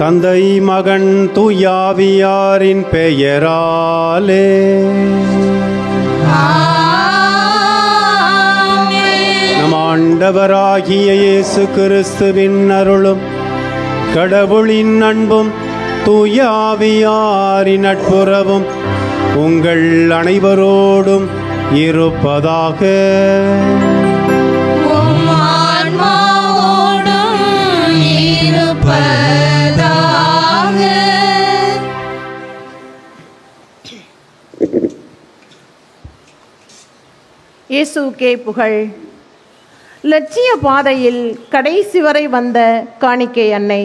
தந்தை மகன் தூயாவியாரின் பெயராலே நம் ஆண்டவராகிய இயேசு கிறிஸ்துவின் அருளும் கடவுளின் அன்பும் தூய ஆவியாரின் நட்புறவும் உங்கள் அனைவரோடும் இருப்பதாக. இயேசுவுக்கே புகழ். லட்சிய பாதையில் கடைசி வரை வந்த காணிக்கை அன்னை.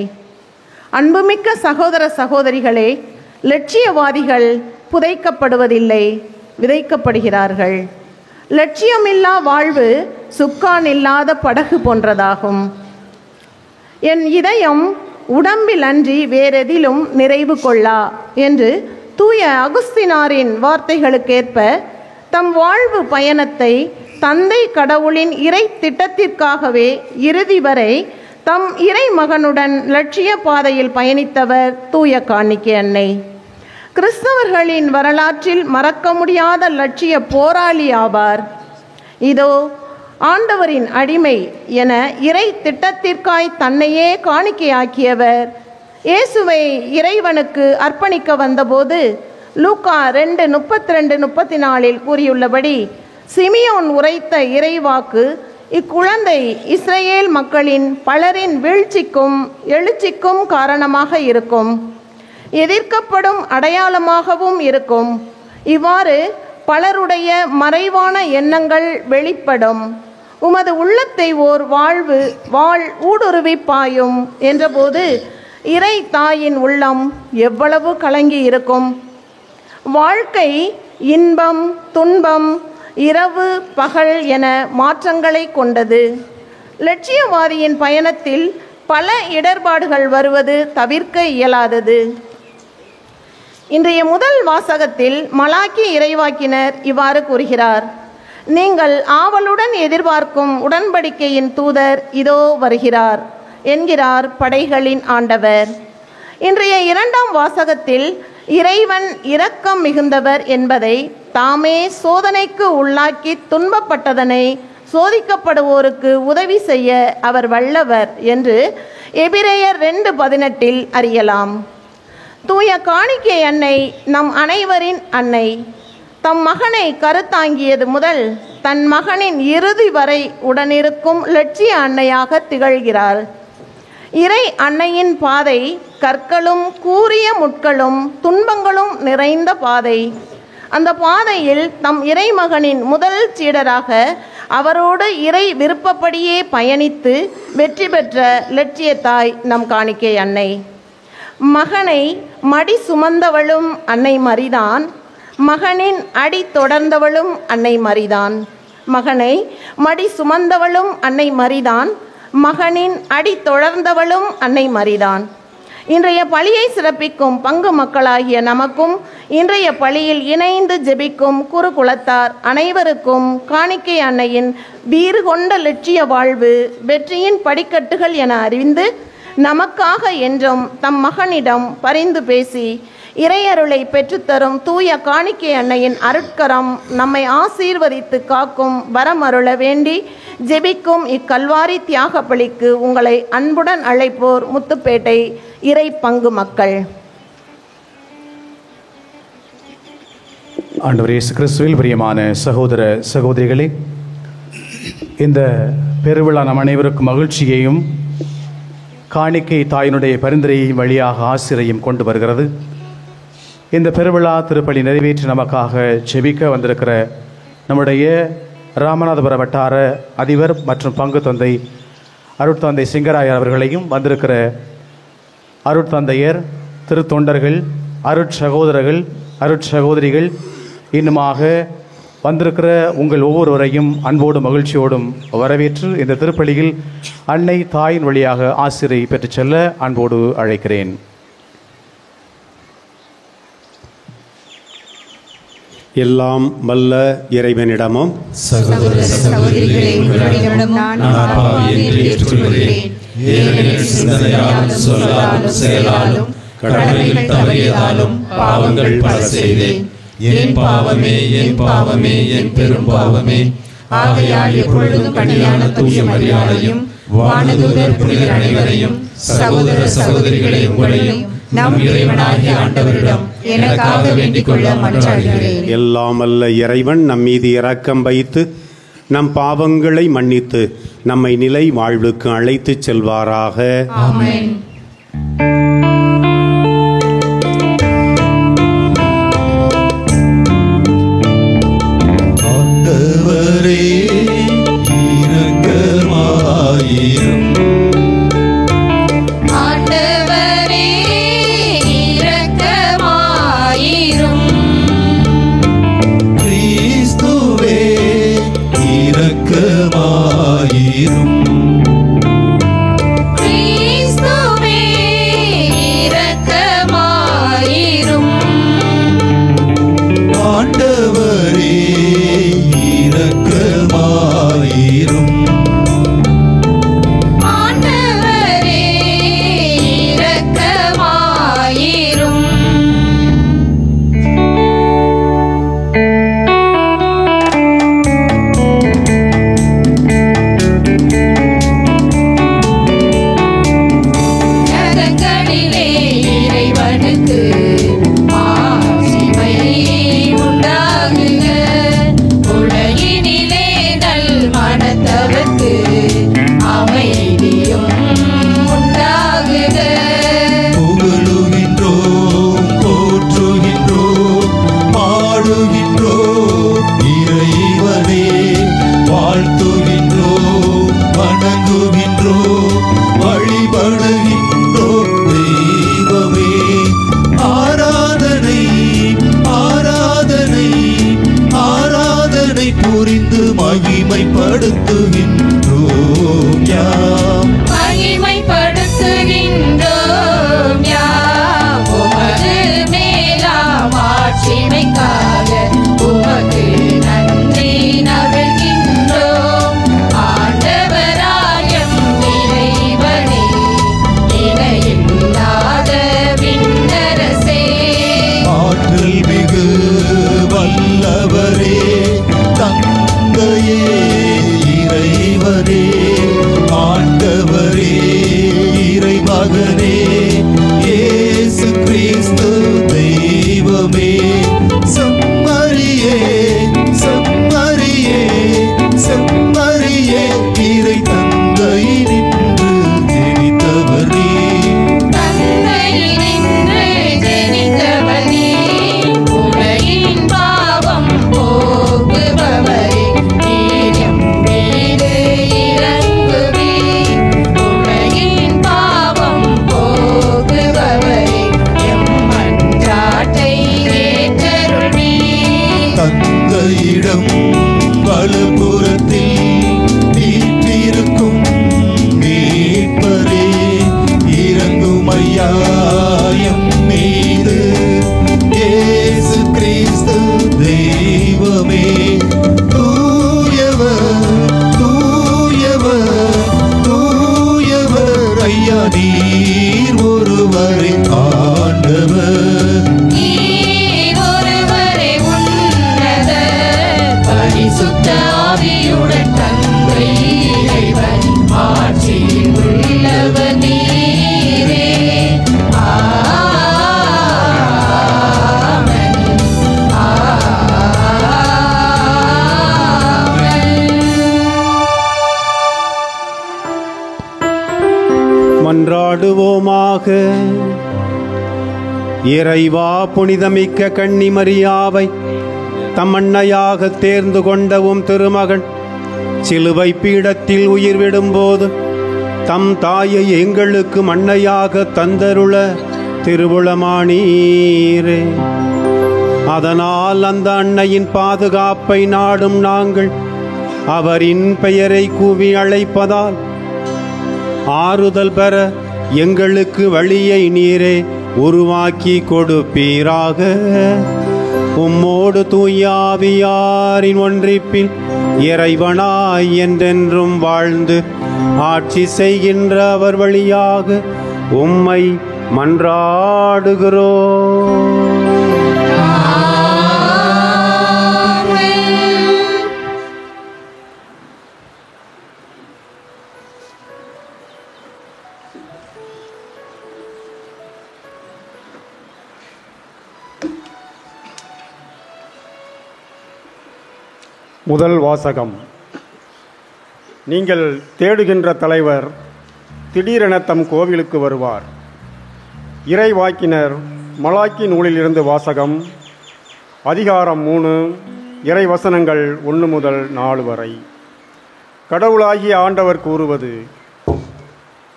அன்புமிக்க சகோதர சகோதரிகளே, லட்சியவாதிகள் புதைக்கப்படுவதில்லை, விதைக்கப்படுகிறார்கள். லட்சியமில்லா வாழ்வு சுக்கான் இல்லாத படகு போன்றதாகும். என் இதயம் உடம்பில் அன்றி வேறெதிலும் நிறைவு கொள்ளா என்று தூய அகுஸ்தினாரின் வார்த்தைகளுக்கேற்ப தம் வாழ்வு பயணத்தை தந்தை கடவுளின் இறை திட்டத்திற்காகவே இறுதி வரை தம் இறை மகனுடன் லட்சிய பாதையில் பயணித்தவர் தூய காணிக்கை அன்னை. கிறிஸ்தவர்களின் வரலாற்றில் மறக்க முடியாத லட்சிய போராளி ஆவார். இதோ ஆண்டவரின் அடிமை என இறை திட்டத்திற்காய் தன்னையே காணிக்கையாக்கியவர். இயேசுவை இறைவனுக்கு அர்ப்பணிக்க வந்தபோது லூக்கா 2:32-34 கூறியுள்ளபடி சிமியோன் உரைத்த இறைவாக்கு இக்குழந்தை இஸ்ரேல் மக்களின் பலரின் வீழ்ச்சிக்கும் எழுச்சிக்கும் காரணமாக இருக்கும், எதிர்க்கப்படும் அடையாளமாகவும் இருக்கும். இவ்வாறு பலருடைய மறைவான எண்ணங்கள் வெளிப்படும். உமது உள்ளத்தை ஓர் வாழ் ஊடுருவி பாயும் என்றபோது இறை தாயின் உள்ளம் எவ்வளவு கலங்கி இருக்கும். வாழ்க்கை இன்பம் துன்பம் இரவு பகல் என மாற்றங்களை கொண்டது. லட்சியவாதியின் பயணத்தில் பல இடர்பாடுகள் வருவது தவிர்க்க இயலாதது. இன்றைய முதல் வாசகத்தில் மலாக்கி இறைவாக்கினர் இவ்வாறு கூறுகிறார்: நீங்கள் ஆவலுடன் எதிர்பார்க்கும் உடன்படிக்கையின் தூதர் இதோ வருகிறார் என்கிறார் படைகளின் ஆண்டவர். இன்றைய இரண்டாம் வாசகத்தில் இறைவன் இரக்கம் மிகுந்தவர் என்பதை, தாமே சோதனைக்கு உள்ளாக்கி துன்பப்பட்டதனை சோதிக்கப்படுவோருக்கு உதவி செய்ய அவர் வல்லவர் என்று எபிரேயர் 2:18 அறியலாம். தூய காணிக்கை அன்னை நம் அனைவரின் அன்னை. தம் மகனை கருத்தாங்கியது முதல் தன் மகனின் இறுதி வரை உடனிருக்கும் லட்சிய அன்னையாக திகழ்கிறார். இறை அன்னையின் பாதை கற்களும் கூரிய முட்களும் துன்பங்களும் நிறைந்த பாதை. அந்த பாதையில் தம் இறைமகனின் முதல் சீடராக அவரோடு இறை விருப்பப்படியே பயணித்து வெற்றி பெற்ற லட்சிய தாய் நம் காணிக்கை அன்னை. மகனை மடி சுமந்தவளும் அன்னை மரிதான், மகனின் அடி தொடர்ந்தவளும் அன்னை மரிதான். மகனை மடி சுமந்தவளும் அன்னை மரிதான், மகனின் அடி தொடர்ந்தவளும் அன்னை மரிதான். இன்றைய பலியை சிறப்பிக்கும் பங்கு மக்களாகிய நமக்கும் இன்றைய பலியில் இணைந்து ஜெபிக்கும் குருகுலத்தார் அனைவருக்கும் காணிக்கை அன்னையின் வீறு கொண்ட லட்சிய வாழ்வு வெற்றியின் படிக்கட்டுகள் என அறிந்து நமக்காக என்றும் தம் மகனிடம் பரிந்து பேசி இறையருளை பெற்றுத்தரும் தூய காணிக்கை அன்னையின் அருட்கரம் நம்மை ஆசீர்வதித்து காக்கும் வரம் அருள வேண்டி ஜெபிக்கும் இக்கல்வாரி தியாக பலிக்கு உங்களை அன்புடன் அழைப்போர் முத்துப்பேட்டை இறை பங்கு மக்கள். ஆண்டவர் இயேசு கிறிஸ்துவில் பிரியமான சகோதர சகோதரிகளே, இந்த பெருவிழா நம் அனைவருக்கும் மகிழ்ச்சியையும் காணிக்கை தாயினுடைய பரிந்துரையின் வழியாக ஆசிரியையும் கொண்டு வருகிறது. இந்த பெருவிழா திருப்பலி நிறைவேற்றி நமக்காக செபிக்க வந்திருக்கிற நம்முடைய ராமநாதபுர வட்டார அதிபர் மற்றும் பங்கு தந்தை அருட்தந்தை சிங்கராயர் அவர்களையும், வந்திருக்கிற அருட்தந்தையர், திருத்தொண்டர்கள், அருட்சகோதரர்கள், அருட்சகோதரிகள், இன்னுமாக வந்திருக்கிற உங்கள் ஒவ்வொருவரையும் அன்போடு மகிழ்ச்சியோடும் வரவேற்று இந்த திருப்பலியில் அன்னை தாயின் வழியாக ஆசிரியை பெற்றுச் செல்ல அன்போடு அழைக்கிறேன். எல்லாம் வல்ல இறைவனிடமும் சகோதர சகோதரிகளிடம் நான் பாவி என்று ஏற்றுக்கொள்கிறேன். ஏனெனில் சிந்தனையாலும் சொல்லாலும் செயலாலும் கடமைகள் தவறியதாலும் பாவங்கள் பல செய்தேன். என் பாவமே, என் பாவமே, என் பெரும் பாவமே. ஆகையால் எப்பொழுதும் கனியான தூய மரியாதையும் வானதூதர் புனிதர் அனைவரையும் சகோதர சகோதரிகளை உங்களையும் நம் இறைவனாகிய ஆண்டவரிடம் எனக்காக வேண்டிக் கொள்ள மன்றாடுகிறேன். எல்லாம் வல்ல இறைவன் நம் மீது இரக்கம் வைத்து நம் பாவங்களை மன்னித்து நம்மை நிலை வாழ்வுக்கு அழைத்துச் செல்வாராக. ஆமென். ஆண்டவரே இரக்கமாயிரும். ஆண்டவரே இரக்கமாயிரும். கிறிஸ்துவே இரக்கமாயிரும். கிறிஸ்துவே இரக்கமாயிரும். ஆண்டவரே இரக்கமாயிரும். ஆண்டவரே இரக்கமாயிரும். நரகங்களிலே இறைவனுக்கு ஆசிமை உண்டாகுக. உலகினிலே நல் மனத்தவர்க்கு அமைதியும் உண்டாகுக. புகழுகின்றோம், போற்றுகின்றோம், பாடுகின்றோம் இறைவனே. வாழ்த்துகின்றோம், வணங்குகின்றோம், வழிபடுகின்றோம் தெய்வமே. ஆராதனை ஆராதனை ஆராதனை புரிந்து மகிமைப்படுத்துகின்றோம் யாம். மகிமைப்படுத்துகின்றோம் யாம் உமது மேலாம் ஆட்சிமைக்காக உமக்கு நன்றி நல்கின்றோம். ஆண்டவராயம் இறைவனே, இணையில்லாத விண்ணரசே. ஆற்றல் மிகு வல்லவரே, தந்தையே இறைவனே, ஆண்டவரே இறைமகனே, இயேசு கிறிஸ்து தெய்வமே. செம்மறியே செம்மறியே செம்மறியே, இறை தந்தை நின்று ஜெனித்தவரே. தந்தையினின்று ஜெனித்தவர் நீர், உலகின் பாவம் போக்குபவரே, நீர் எம் மீது இரங்குவீர். உலகின் பாவம் போக்குபவரே, எம் மன்றாட்டை ஏற்றருள்வீர். தந்தையிடம் வலப்புறத்தில் வீற்றிருக்கும் மீட்பரே, இரங்கும் ஐயா எம் மீது. இயேசு கிறிஸ்து தெய்வமே, தூயவர் தூயவர் தூயவர் ஐயா, நீர் ஒருவரே ஆண்டவர். நீர் ஒருவரே உன்னதர், பரிசுத்த ஆவியுடன் தந்தை இறைவன் ஆட்சியில் உள்ளவர் நீரே. ஆமென். ஆமென். மன்றாடுவோமாக. இறைவா, புனிதமிக்க கன்னிமரியாவை தம் அன்னையாக தேர்ந்து கொண்டவும் திருமகன் சிலுவை பீடத்தில் உயிர் விடும்போது தம் தாயை எங்களுக்கு மன்னையாக தந்தருள திருவுளமானீரே. அதனால் அந்த அன்னையின் பாதுகாப்பை நாடும் நாங்கள் அவரின் பெயரை கூவி அழைப்பதால் ஆறுதல் பெற எங்களுக்கு வழியை நீரே உருவாக்கி கொடுப்பீராக. உம்மோடு தூயாவியாரின் ஒன்றிப்பில் இறைவனாய் என்றென்றும் வாழ்ந்து ஆட்சி செய்கின்ற அவர் வழியாக உம்மை மன்றாடுகிறோம். முதல் வாசகம். நீங்கள் தேடுகின்ற தலைவர் திடீரென தம் கோவிலுக்கு வருவார். இறைவாக்கினர் மலாக்கி நூலிலிருந்து வாசகம். அதிகாரம் 3, இறை வசனங்கள் 1 முதல் 4 வரை. கடவுளாகிய ஆண்டவர் கூறுவது: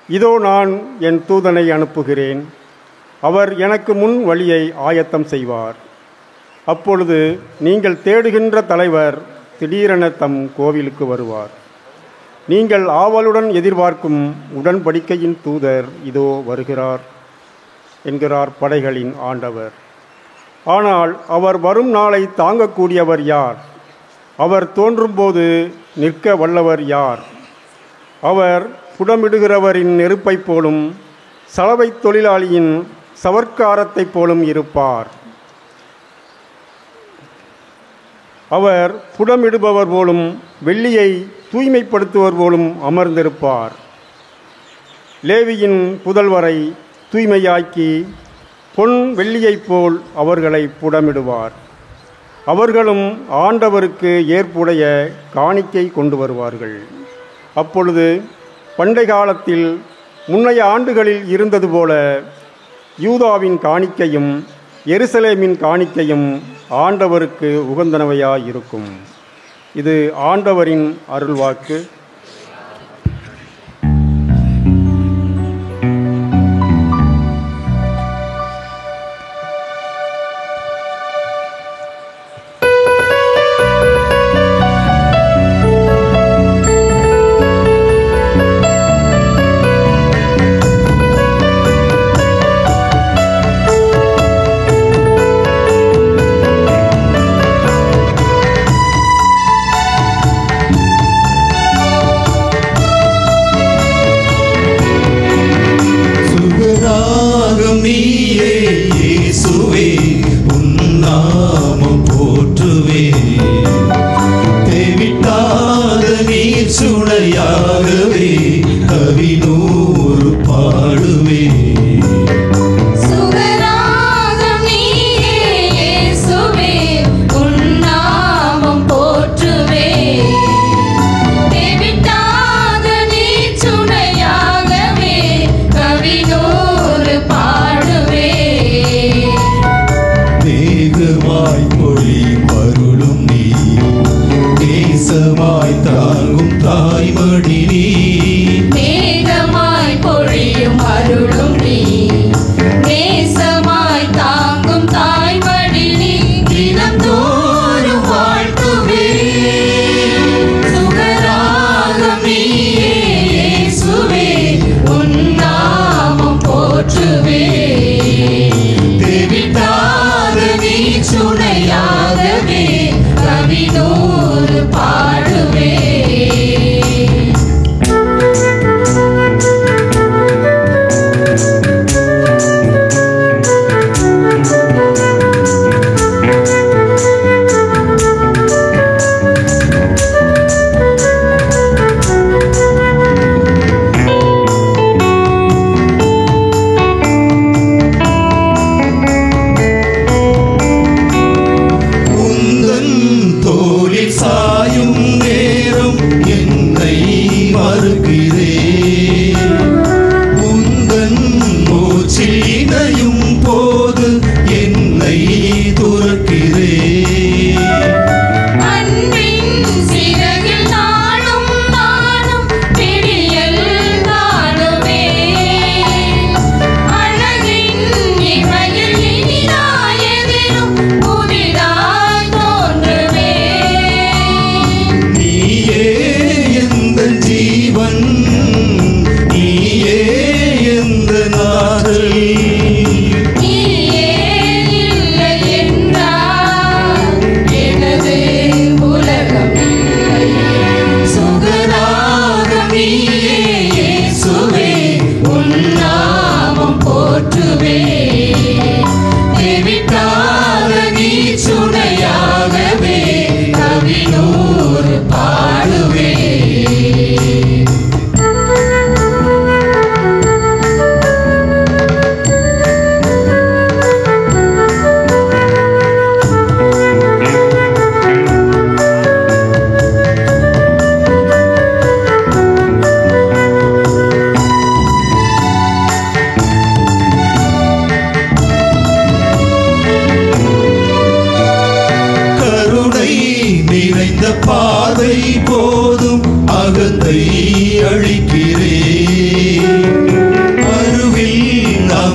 இதோ நான் என் தூதனை அனுப்புகிறேன். அவர் எனக்கு முன் வழியை ஆயத்தம் செய்வார். அப்பொழுது நீங்கள் தேடுகின்ற தலைவர் திடீரென தம் கோவிலுக்கு வருவார். நீங்கள் ஆவலுடன் எதிர்பார்க்கும் உடன்படிக்கையின் தூதர் இதோ வருகிறார் என்கிறார் படைகளின் ஆண்டவர். ஆனால் அவர் வரும் நாளை தாங்கக்கூடியவர் யார்? அவர் தோன்றும்போது நிற்க வல்லவர் யார்? அவர் புடமிடுகிறவரின் நெருப்பைப் போலும் சலவை தொழிலாளியின் சவர்க்காரத்தைப் போலும் இருப்பார். அவர் புடமிடுபவர் போலும் வெள்ளியை தூய்மைப்படுத்துவர் போலும் அமர்ந்திருப்பார். லேவியின் புதல்வரை தூய்மையாக்கி பொன் வெள்ளியைப் போல் அவர்களை புடமிடுவார். அவர்களும் ஆண்டவருக்கு ஏற்புடைய காணிக்கை கொண்டு வருவார்கள். அப்பொழுது பண்டை காலத்தில் முன்னைய ஆண்டுகளில் இருந்தது போல யூதாவின் காணிக்கையும் எருசலேமின் காணிக்கையும் ஆண்டவருக்கு உகந்தனவையாயிருக்கும். இது ஆண்டவரின் அருள்வாக்கு.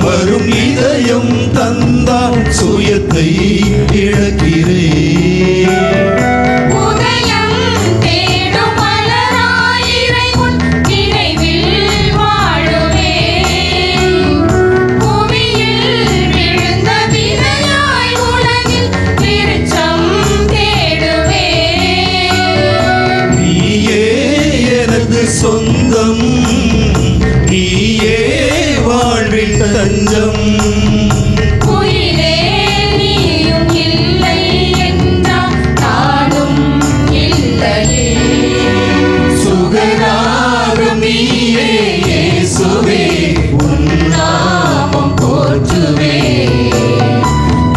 வரும் இதயம் தந்தால் சுயத்தை இழக்கிறேன். உதயம் தேடும் மலராயிரை உன் நினைவில் வாழுவேன். பூமியில் விழுந்த விதையாய் உலகில் விருட்சம் தேடுவேன். நீயே எனது சொந்தம், நீயே வாழ்வின் தஞ்சம். உயிரே நீயும் இல்லை என்றால் நானும் இல்லையே. சுகராகம் நீயே இயேசுவே, உன் நாமம் போற்றுவேன்.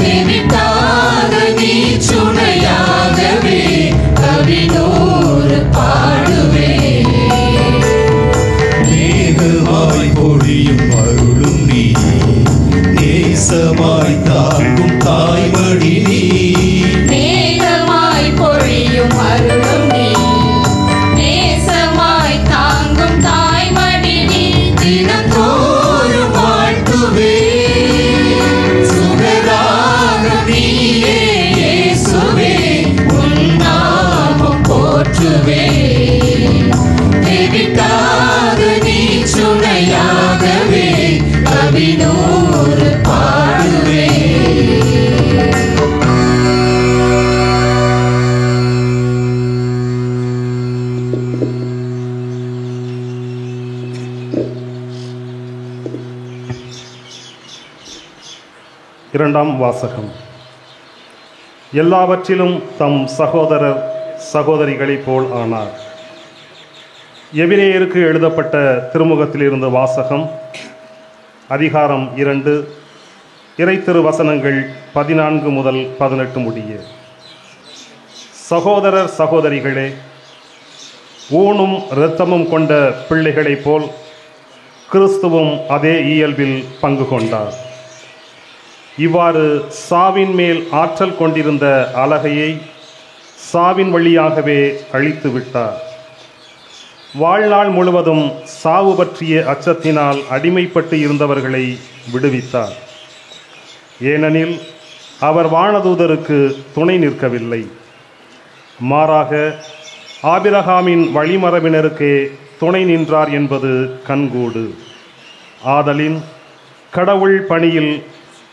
தெவிட்டாத நீ சுனையாகவே கவினூறு பாடுவேன். மேகமாய் பொழியும் அருளும் நீ, நேசமாய் தாக்கும் தாய்மடி நீ. மேகமாய் பொழியும் அருளும் நீ, நேசமாய் தாங்கும் தாய்மடி நீ. தினந்தோறும் வாழ்த்துவேன். சுகராகம் நீயே இயேசுவே, உன் நாமம் போற்றுவேன். தெவிட்டாத நீ சுனையாகவே கவினூறு பாடுவேன். இரண்டாம் வாசகம். எல்லாவற்றிலும் தம் சகோதரர் சகோதரிகளைப் போல் ஆனார். எபிரேயருக்கு எழுதப்பட்ட திருமுகத்திலிருந்து வாசகம். அதிகாரம் 2, இறைத்திரு வசனங்கள் 14 முதல் 18 முடிய. சகோதரர் சகோதரிகளே, ஊனும் இரத்தமும் கொண்ட பிள்ளைகளைப் போல் கிறிஸ்துவும் அதே இயல்பில் பங்கு கொண்டார். இவ்வாறு சாவின் மேல் ஆற்றல் கொண்டிருந்த அலகையை சாவின் வழியாகவே அழித்து விட்டார். வாழ்நாள் முழுவதும் சாவு பற்றிய அச்சத்தினால் அடிமைப்பட்டு இருந்தவர்களை விடுவித்தார். ஏனெனில் அவர் வானதூதருக்கு துணை நிற்கவில்லை, மாறாக ஆபிரகாமின் வழிமரபினருக்கே துணை நின்றார் என்பது கண்கூடு. ஆதலின் கடவுள் பணியில்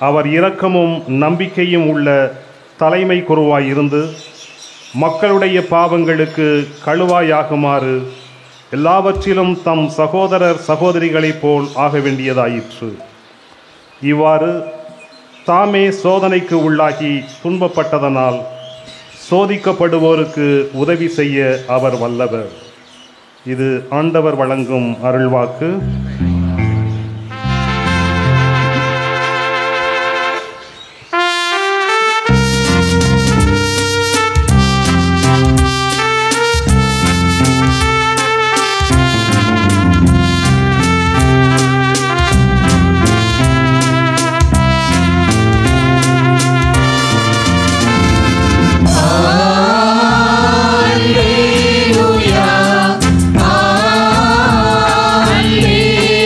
அவர் இரக்கமும் நம்பிக்கையும் உள்ள தலைமை குருவாய் இருந்து மக்களுடைய பாவங்களுக்கு கழுவாயாகுமாறு எல்லாவற்றிலும் தம் சகோதரர் சகோதரிகளைப் போல் ஆக வேண்டியதாயிற்று. இவ்வாறு தாமே சோதனைக்கு உள்ளாகி துன்பப்பட்டதனால் சோதிக்கப்படுவோருக்கு உதவி செய்ய அவர் வல்லவர். இது ஆண்டவர் வழங்கும் அருள்வாக்கு. Alleluia, alleluia.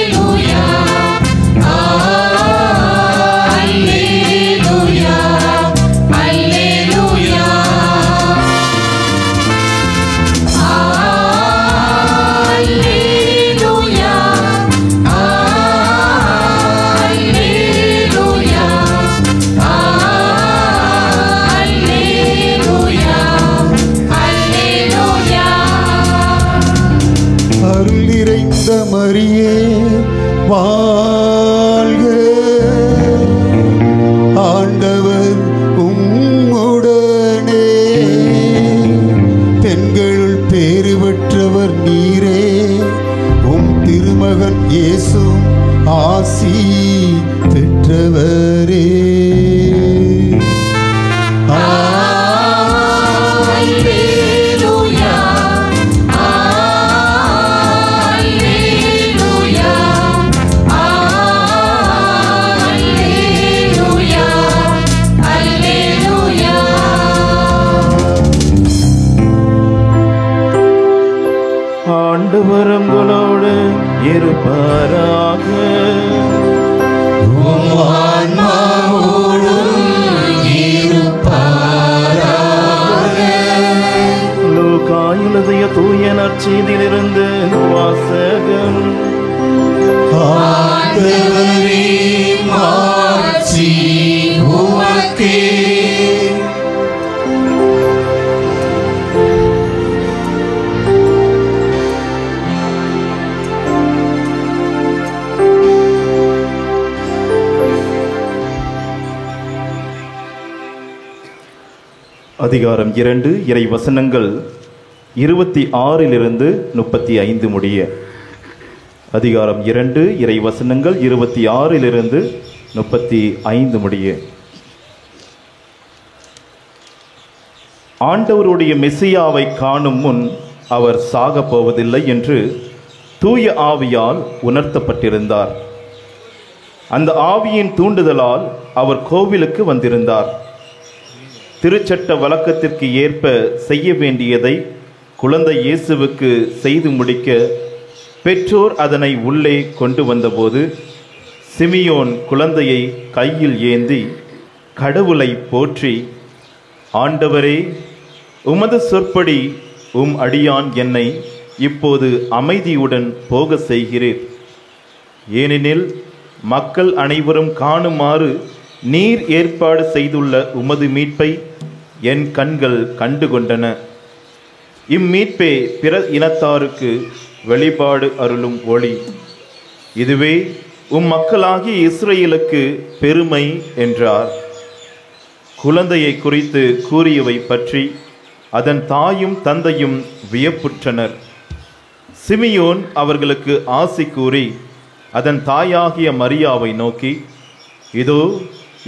அதிகாரம் 2 இறை வசனங்கள் 26 35 முடிய. அதிகாரம் 2 இறை வசனங்கள் 26 35 முடிய. ஆண்டவருடைய மெசியாவை காணும் முன் அவர் சாகப் போவதில்லை என்று தூய ஆவியால் உணர்த்தப்பட்டிருந்தார். அந்த ஆவியின் தூண்டுதலால் அவர் கோவிலுக்கு வந்திருந்தார். திருச்சட்ட வழக்கத்திற்கு ஏற்ப செய்ய வேண்டியதை குழந்தை இயேசுவுக்கு செய்து முடிக்க பெற்றோர் அதனை உள்ளே கொண்டு வந்தபோது சிமியோன் குழந்தையை கையில் ஏந்தி கடவுளை போற்றி, ஆண்டவரே, உமது சொற்படி அடியான் என்னை இப்போது அமைதியுடன் போக செய்கிறீர். ஏனெனில் மக்கள் அனைவரும் காணுமாறு நீர் ஏற்பாடு செய்துள்ள உமது மீட்பை என் கண்கள் கண்டுகொண்டன. இம்மீட்பே பிற இனத்தாருக்கு வெளிப்பாடு அருளும் ஒளி. இதுவே மக்களாகிய இஸ்ரேலுக்கு பெருமை என்றார். குழந்தையை குறித்து கூறியவை பற்றி அதன் தாயும் தந்தையும் வியப்புற்றனர். சிமியோன் அவர்களுக்கு ஆசி கூறி அதன் தாயாகிய மரியாவை நோக்கி, இதோ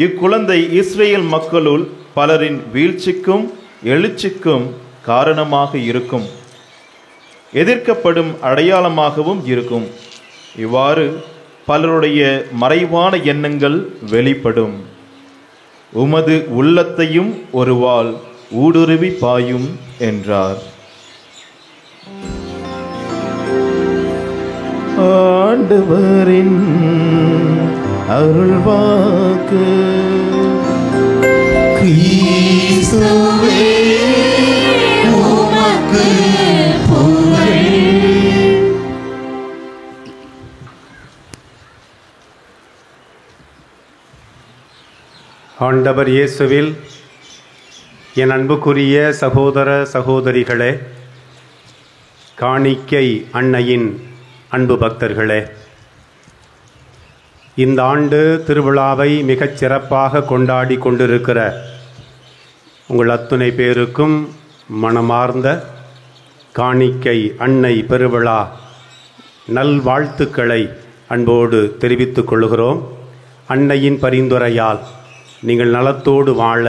இக்குழந்தை இஸ்ரேல் மக்களுள் பலரின் வீழ்ச்சிக்கும் எழுச்சிக்கும் காரணமாக இருக்கும், எதிர்க்கப்படும் அடையாளமாகவும் இருக்கும். இவ்வாறு பலருடைய மறைவான எண்ணங்கள் வெளிப்படும். உமது உள்ளத்தையும் ஒருவாள் ஊடுருவி பாயும் என்றார். ஆண்டவரின் அருள்வாக்கு. கிறிஸ்துவே உமக்கு புகழ். ஆண்டவர் இயேசுவில் என் அன்புக்குரிய சகோதர சகோதரிகளே, காணிக்கை அன்னையின் அன்பு பக்தர்களே, இந்த ஆண்டு திருவிழாவை மிகச் சிறப்பாக கொண்டாடி கொண்டிருக்கிற உங்கள் அத்துணை பேருக்கும் மனமார்ந்த காணிக்கை அன்னை பெருவிழா நல்வாழ்த்துக்களை அன்போடு தெரிவித்துக் கொள்கிறோம். அன்னையின் பரிந்துரையால் நீங்கள் நலத்தோடு வாழ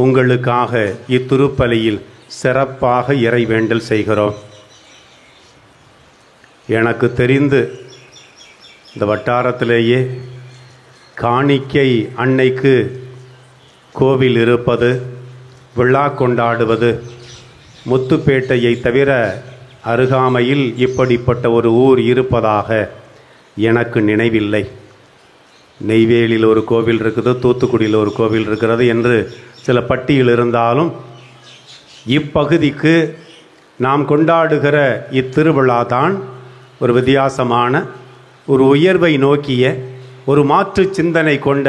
உங்களுக்காக இத்திருப்பலியில் சிறப்பாக இறைவேண்டல் செய்கிறோம். எனக்கு தெரிந்து இந்த வட்டாரத்திலேயே காணிக்கை அன்னைக்கு கோவில் இருப்பது, விழா கொண்டாடுவது முத்துப்பேட்டையை தவிர அருகாமையில் இப்படிப்பட்ட ஒரு ஊர் இருப்பதாக எனக்கு நினைவில்லை. நெய்வேலியில் ஒரு கோவில் இருக்குது, தூத்துக்குடியில் ஒரு கோவில் இருக்கிறது என்று சில பட்டியல் இருந்தாலும் இப்பகுதிக்கு நாம் கொண்டாடுகிற இத்திருவிழா தான் ஒரு வித்தியாசமான, ஒரு உயர்வை நோக்கிய, ஒரு மாற்று சிந்தனை கொண்ட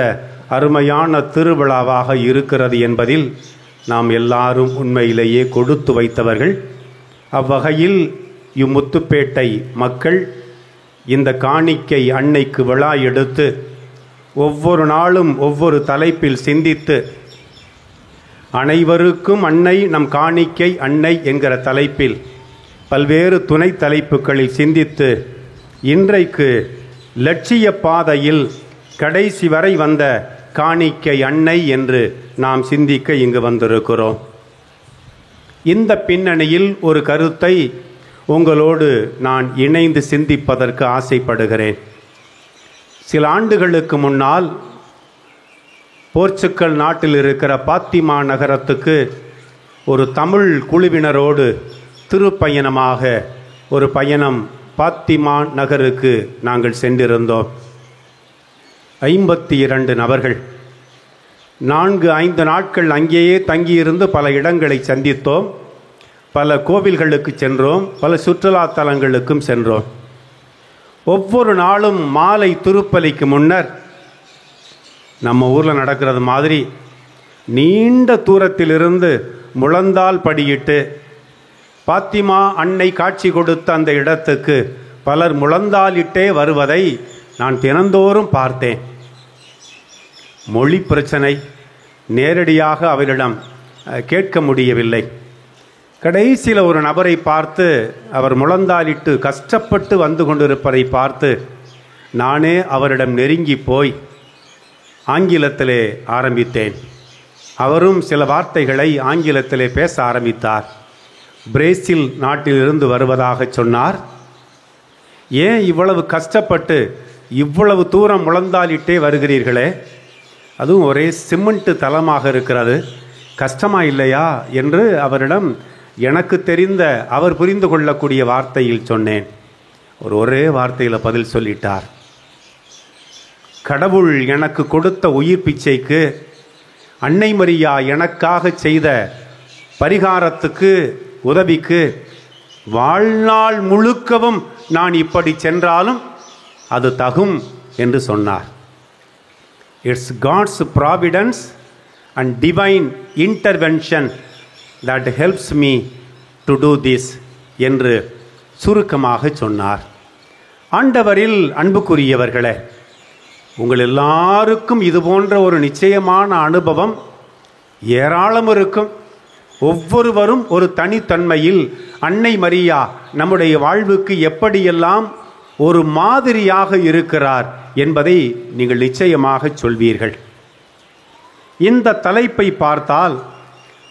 அருமையான திருவிழாவாக இருக்கிறது என்பதில் நாம் எல்லாரும் உண்மையிலேயே கொடுத்து வைத்தவர்கள். அவ்வகையில் இம்முத்துப்பேட்டை மக்கள் இந்த காணிக்கை அன்னைக்கு விழா எடுத்து ஒவ்வொரு நாளும் ஒவ்வொரு தலைப்பில் சிந்தித்து, அனைவருக்கும் அன்னை நம் காணிக்கை அன்னை என்கிற தலைப்பில் பல்வேறு துணை தலைப்புகளில் சிந்தித்து இன்றைக்கு லட்சிய பாதையில் கடைசி வரை வந்த காணிக்கை அன்னை என்று நாம் சிந்திக்க இங்கு வந்திருக்கிறோம். இந்த பின்னணியில் ஒரு கருத்தை உங்களோடு நான் இணைந்து சிந்திப்பதற்கு ஆசைப்படுகிறேன். சில ஆண்டுகளுக்கு முன்னால் போர்ச்சுக்கல் நாட்டில் இருக்கிற பாத்திமா நகரத்துக்கு ஒரு தமிழ் குழுவினரோடு திருப்பயணமாக ஒரு பயணம் பாத்திமா நகருக்கு நாங்கள் சென்றிருந்தோம். 52 நபர்கள் 4-5 நாட்கள் அங்கேயே தங்கியிருந்து பல இடங்களை சந்தித்தோம். பல கோவில்களுக்கு சென்றோம், பல சுற்றுலா தலங்களுக்கும் சென்றோம். ஒவ்வொரு நாளும் மாலை திருப்பலிக்கு முன்னர் நம்ம ஊரில் நடக்கிறது மாதிரி நீண்ட தூரத்திலிருந்து முழந்தால் படியிட்டு பாத்திமா அன்னை காட்சி கொடுத்த அந்த இடத்துக்கு பலர் முழந்தாலிட்டே வருவதை நான் தினந்தோறும் பார்த்தேன். மொழி பிரச்சனை, நேரடியாக அவரிடம் கேட்க முடியவில்லை. கடைசியில் ஒரு நபரை பார்த்து அவர் முழந்தாலிட்டு கஷ்டப்பட்டு வந்து கொண்டிருப்பதை பார்த்து நானே அவரிடம் நெருங்கி போய் ஆங்கிலத்திலே ஆரம்பித்தேன். அவரும் சில வார்த்தைகளை ஆங்கிலத்திலே பேச ஆரம்பித்தார். பிரேசில் நாட்டிலிருந்து வருவதாக சொன்னார். ஏன் இவ்வளவு கஷ்டப்பட்டு இவ்வளவு தூரம் முழந்தாலிட்டே வருகிறீர்களே, அதுவும் ஒரே சிமெண்ட் தளமாக இருக்கிறது, கஷ்டமா இல்லையா என்று அவரிடம் எனக்கு தெரிந்த அவர் புரிந்து கொள்ளக்கூடிய வார்த்தையில் சொன்னேன். ஒரே வார்த்தையில் பதில் சொல்லிட்டார். கடவுள் எனக்கு கொடுத்த உயிர் பிச்சைக்கு, அன்னை மரியா எனக்காக செய்த பரிகாரத்துக்கு, உதவிக்கு வாழ்நாள் முழுக்கவும் நான் இப்படி சென்றாலும் அது தகும் என்று சொன்னார். It's God's providence and divine intervention that helps me to do this என்று சுருக்கமாக சொன்னார். ஆண்டவரில் அன்புக்குரியவர்களே, உங்கள் எல்லாருக்கும் இது போன்ற ஒரு நிச்சயமான அனுபவம் ஏராளம் இருக்கும். ஒவ்வொருவரும் ஒரு தனித்தன்மையில் அன்னை மரியா நம்முடைய வாழ்வுக்கு எப்படியெல்லாம் ஒரு மாதிரியாக இருக்கிறார் என்பதை நீங்கள் நிச்சயமாக சொல்வீர்கள். இந்த தலைப்பை பார்த்தால்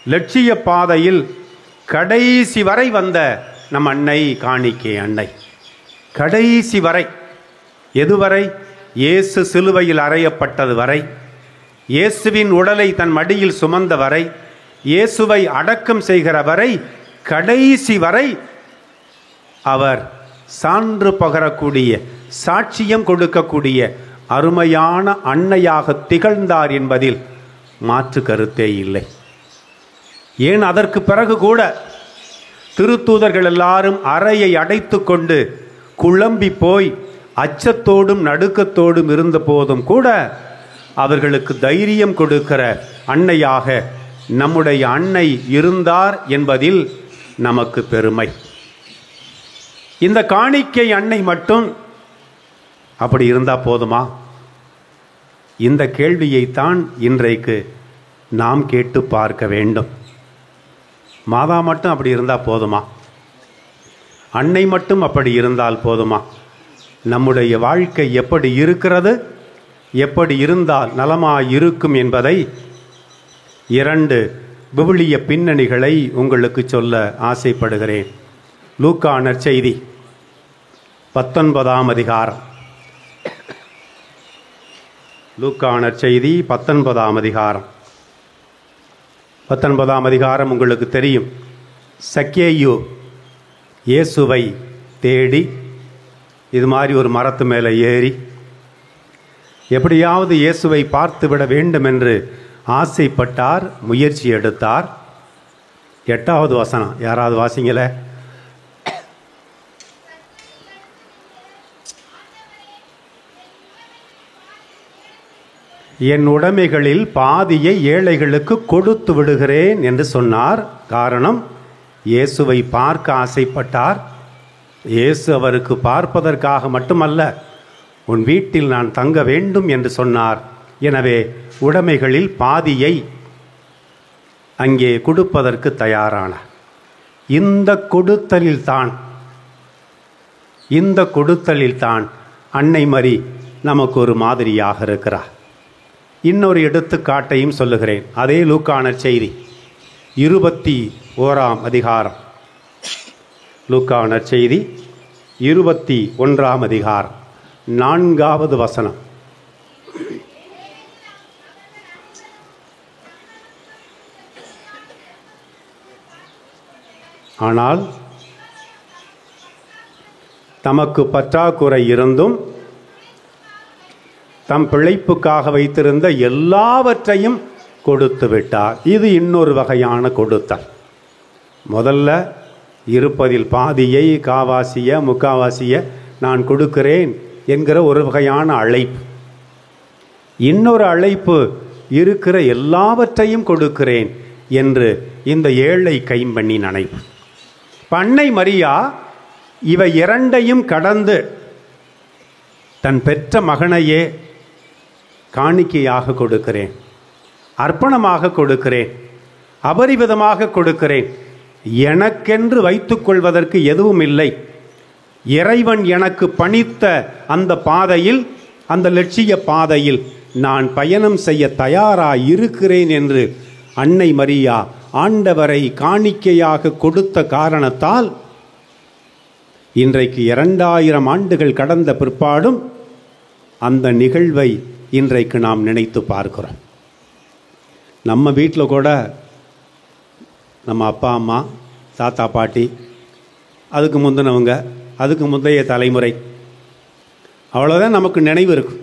லட்சிய பாதையில் கடைசி வரை வந்த நம் அன்னை காணிக்கை அன்னை, கடைசி வரை, எதுவரை? இயேசு சிலுவையில் அறையப்பட்டது வரை, இயேசுவின் உடலை தன் மடியில் சுமந்த வரை, இயேசுவை அடக்கம் செய்கிற வரை, கடைசி வரை அவர் சான்று பகரக்கூடிய, சாட்சியம் கொடுக்கக்கூடிய அருமையான அன்னையாக திகழ்ந்தார் என்பதில் மாற்று கருத்தே இல்லை. ஏன் அதற்கு பிறகு கூட திருத்தூதர்கள் எல்லாரும் அறையை அடைத்து கொண்டு குழம்பி போய் அச்சத்தோடும் நடுக்கத்தோடும் இருந்த போதும் கூட அவர்களுக்கு தைரியம் கொடுக்கிற அன்னையாக நம்முடைய அன்னை இருந்தார் என்பதில் நமக்கு பெருமை. இந்த காணிக்கை அன்னை மட்டும் அப்படி இருந்தால் போதுமா? இந்த கேள்வியைத்தான் இன்றைக்கு நாம் கேட்டு பார்க்க வேண்டும். மாதா மட்டும் அப்படி இருந்தால் போதுமா? அன்னை மட்டும் அப்படி இருந்தால் போதுமா? நம்முடைய வாழ்க்கை எப்படி இருக்கிறது, எப்படி இருந்தால் நலமாய் இருக்கும் என்பதை 2 விவிலிய பின்னணிகளை உங்களுக்கு சொல்ல ஆசைப்படுகிறேன். லூக்கா நற்செய்தி 19ஆம் அதிகாரம். லூக்கா நற்செய்தி 19ஆம் அதிகாரம். 19ஆம் அதிகாரம் உங்களுக்கு தெரியும். சக்கேயு இயேசுவை தேடி இது மாதிரி ஒரு மரத்து மேலே ஏறி எப்படியாவது இயேசுவை பார்த்து விட வேண்டும் என்று ஆசைப்பட்டார், முயற்சி எடுத்தார். 8வது வசனம் யாராவது வாசிங்களே. என் உடைமைகளில் பாதியை ஏழைகளுக்கு கொடுத்து விடுகிறேன் என்று சொன்னார். காரணம், இயேசுவை பார்க்க ஆசைப்பட்டார். இயேசு அவருக்கு பார்ப்பதற்காக மட்டுமல்ல, உன் வீட்டில் நான் தங்க வேண்டும் என்று சொன்னார். எனவே உடைமைகளில் பாதியை அங்கே கொடுப்பதற்கு தயாரானார். இந்த கொடுத்தலில்தான் அன்னை மரி நமக்கு ஒரு மாதிரியாக இருக்கிறார். இன்னொரு எடுத்துக்காட்டையும் சொல்லுகிறேன். அதே லூக்கா நற்செய்தி 21ஆம் அதிகாரம். லூக்கா நற்செய்தி 21ஆம் அதிகாரம் 4வது வசனம். ஆனால் தமக்கு பற்றாக்குறை இருந்தும் தம் பிழைப்புக்காக வைத்திருந்த எல்லாவற்றையும் கொடுத்து விட்டார். இது இன்னொரு வகையான கொடுத்தல். முதல்ல இருப்பதில் பாதியை, காவாசிய, முக்காவாசிய நான் கொடுக்கிறேன் என்கிற ஒரு வகையான அழைப்பு. இன்னொரு அழைப்பு, இருக்கிற எல்லாவற்றையும் கொடுக்கிறேன் என்று இந்த ஏழை கைம்பெண்ணின் அழைப்பு. அன்னை மரியா இவை இரண்டையும் கடந்து தன் பெற்ற மகனையே காணிக்கையாக கொடுக்கிறேன், அர்ப்பணமாக கொடுக்கிறேன், அபரிவிதமாக கொடுக்கிறேன். எனக்கென்று வைத்துக்கொள்வதற்கு எதுவும் இல்லை. இறைவன் எனக்கு பணித்த அந்த பாதையில், அந்த லட்சிய பாதையில் நான் பயணம் செய்ய தயாராக இருக்கிறேன் என்று அன்னை மரியா ஆண்டவரை காணிக்கையாக கொடுத்த காரணத்தால் இன்றைக்கு 2000 ஆண்டுகள் கடந்த பிற்பாடும் அந்த நிகழ்வை இன்றைக்கு நாம் நினைத்து பார்க்கிறோம். நம்ம வீட்டில் கூட நம்ம அப்பா அம்மா, தாத்தா பாட்டி, அதுக்கு முந்தினவங்க, அதுக்கு முந்தைய தலைமுறை, அவ்வளோதான் நமக்கு நினைவு இருக்கும்.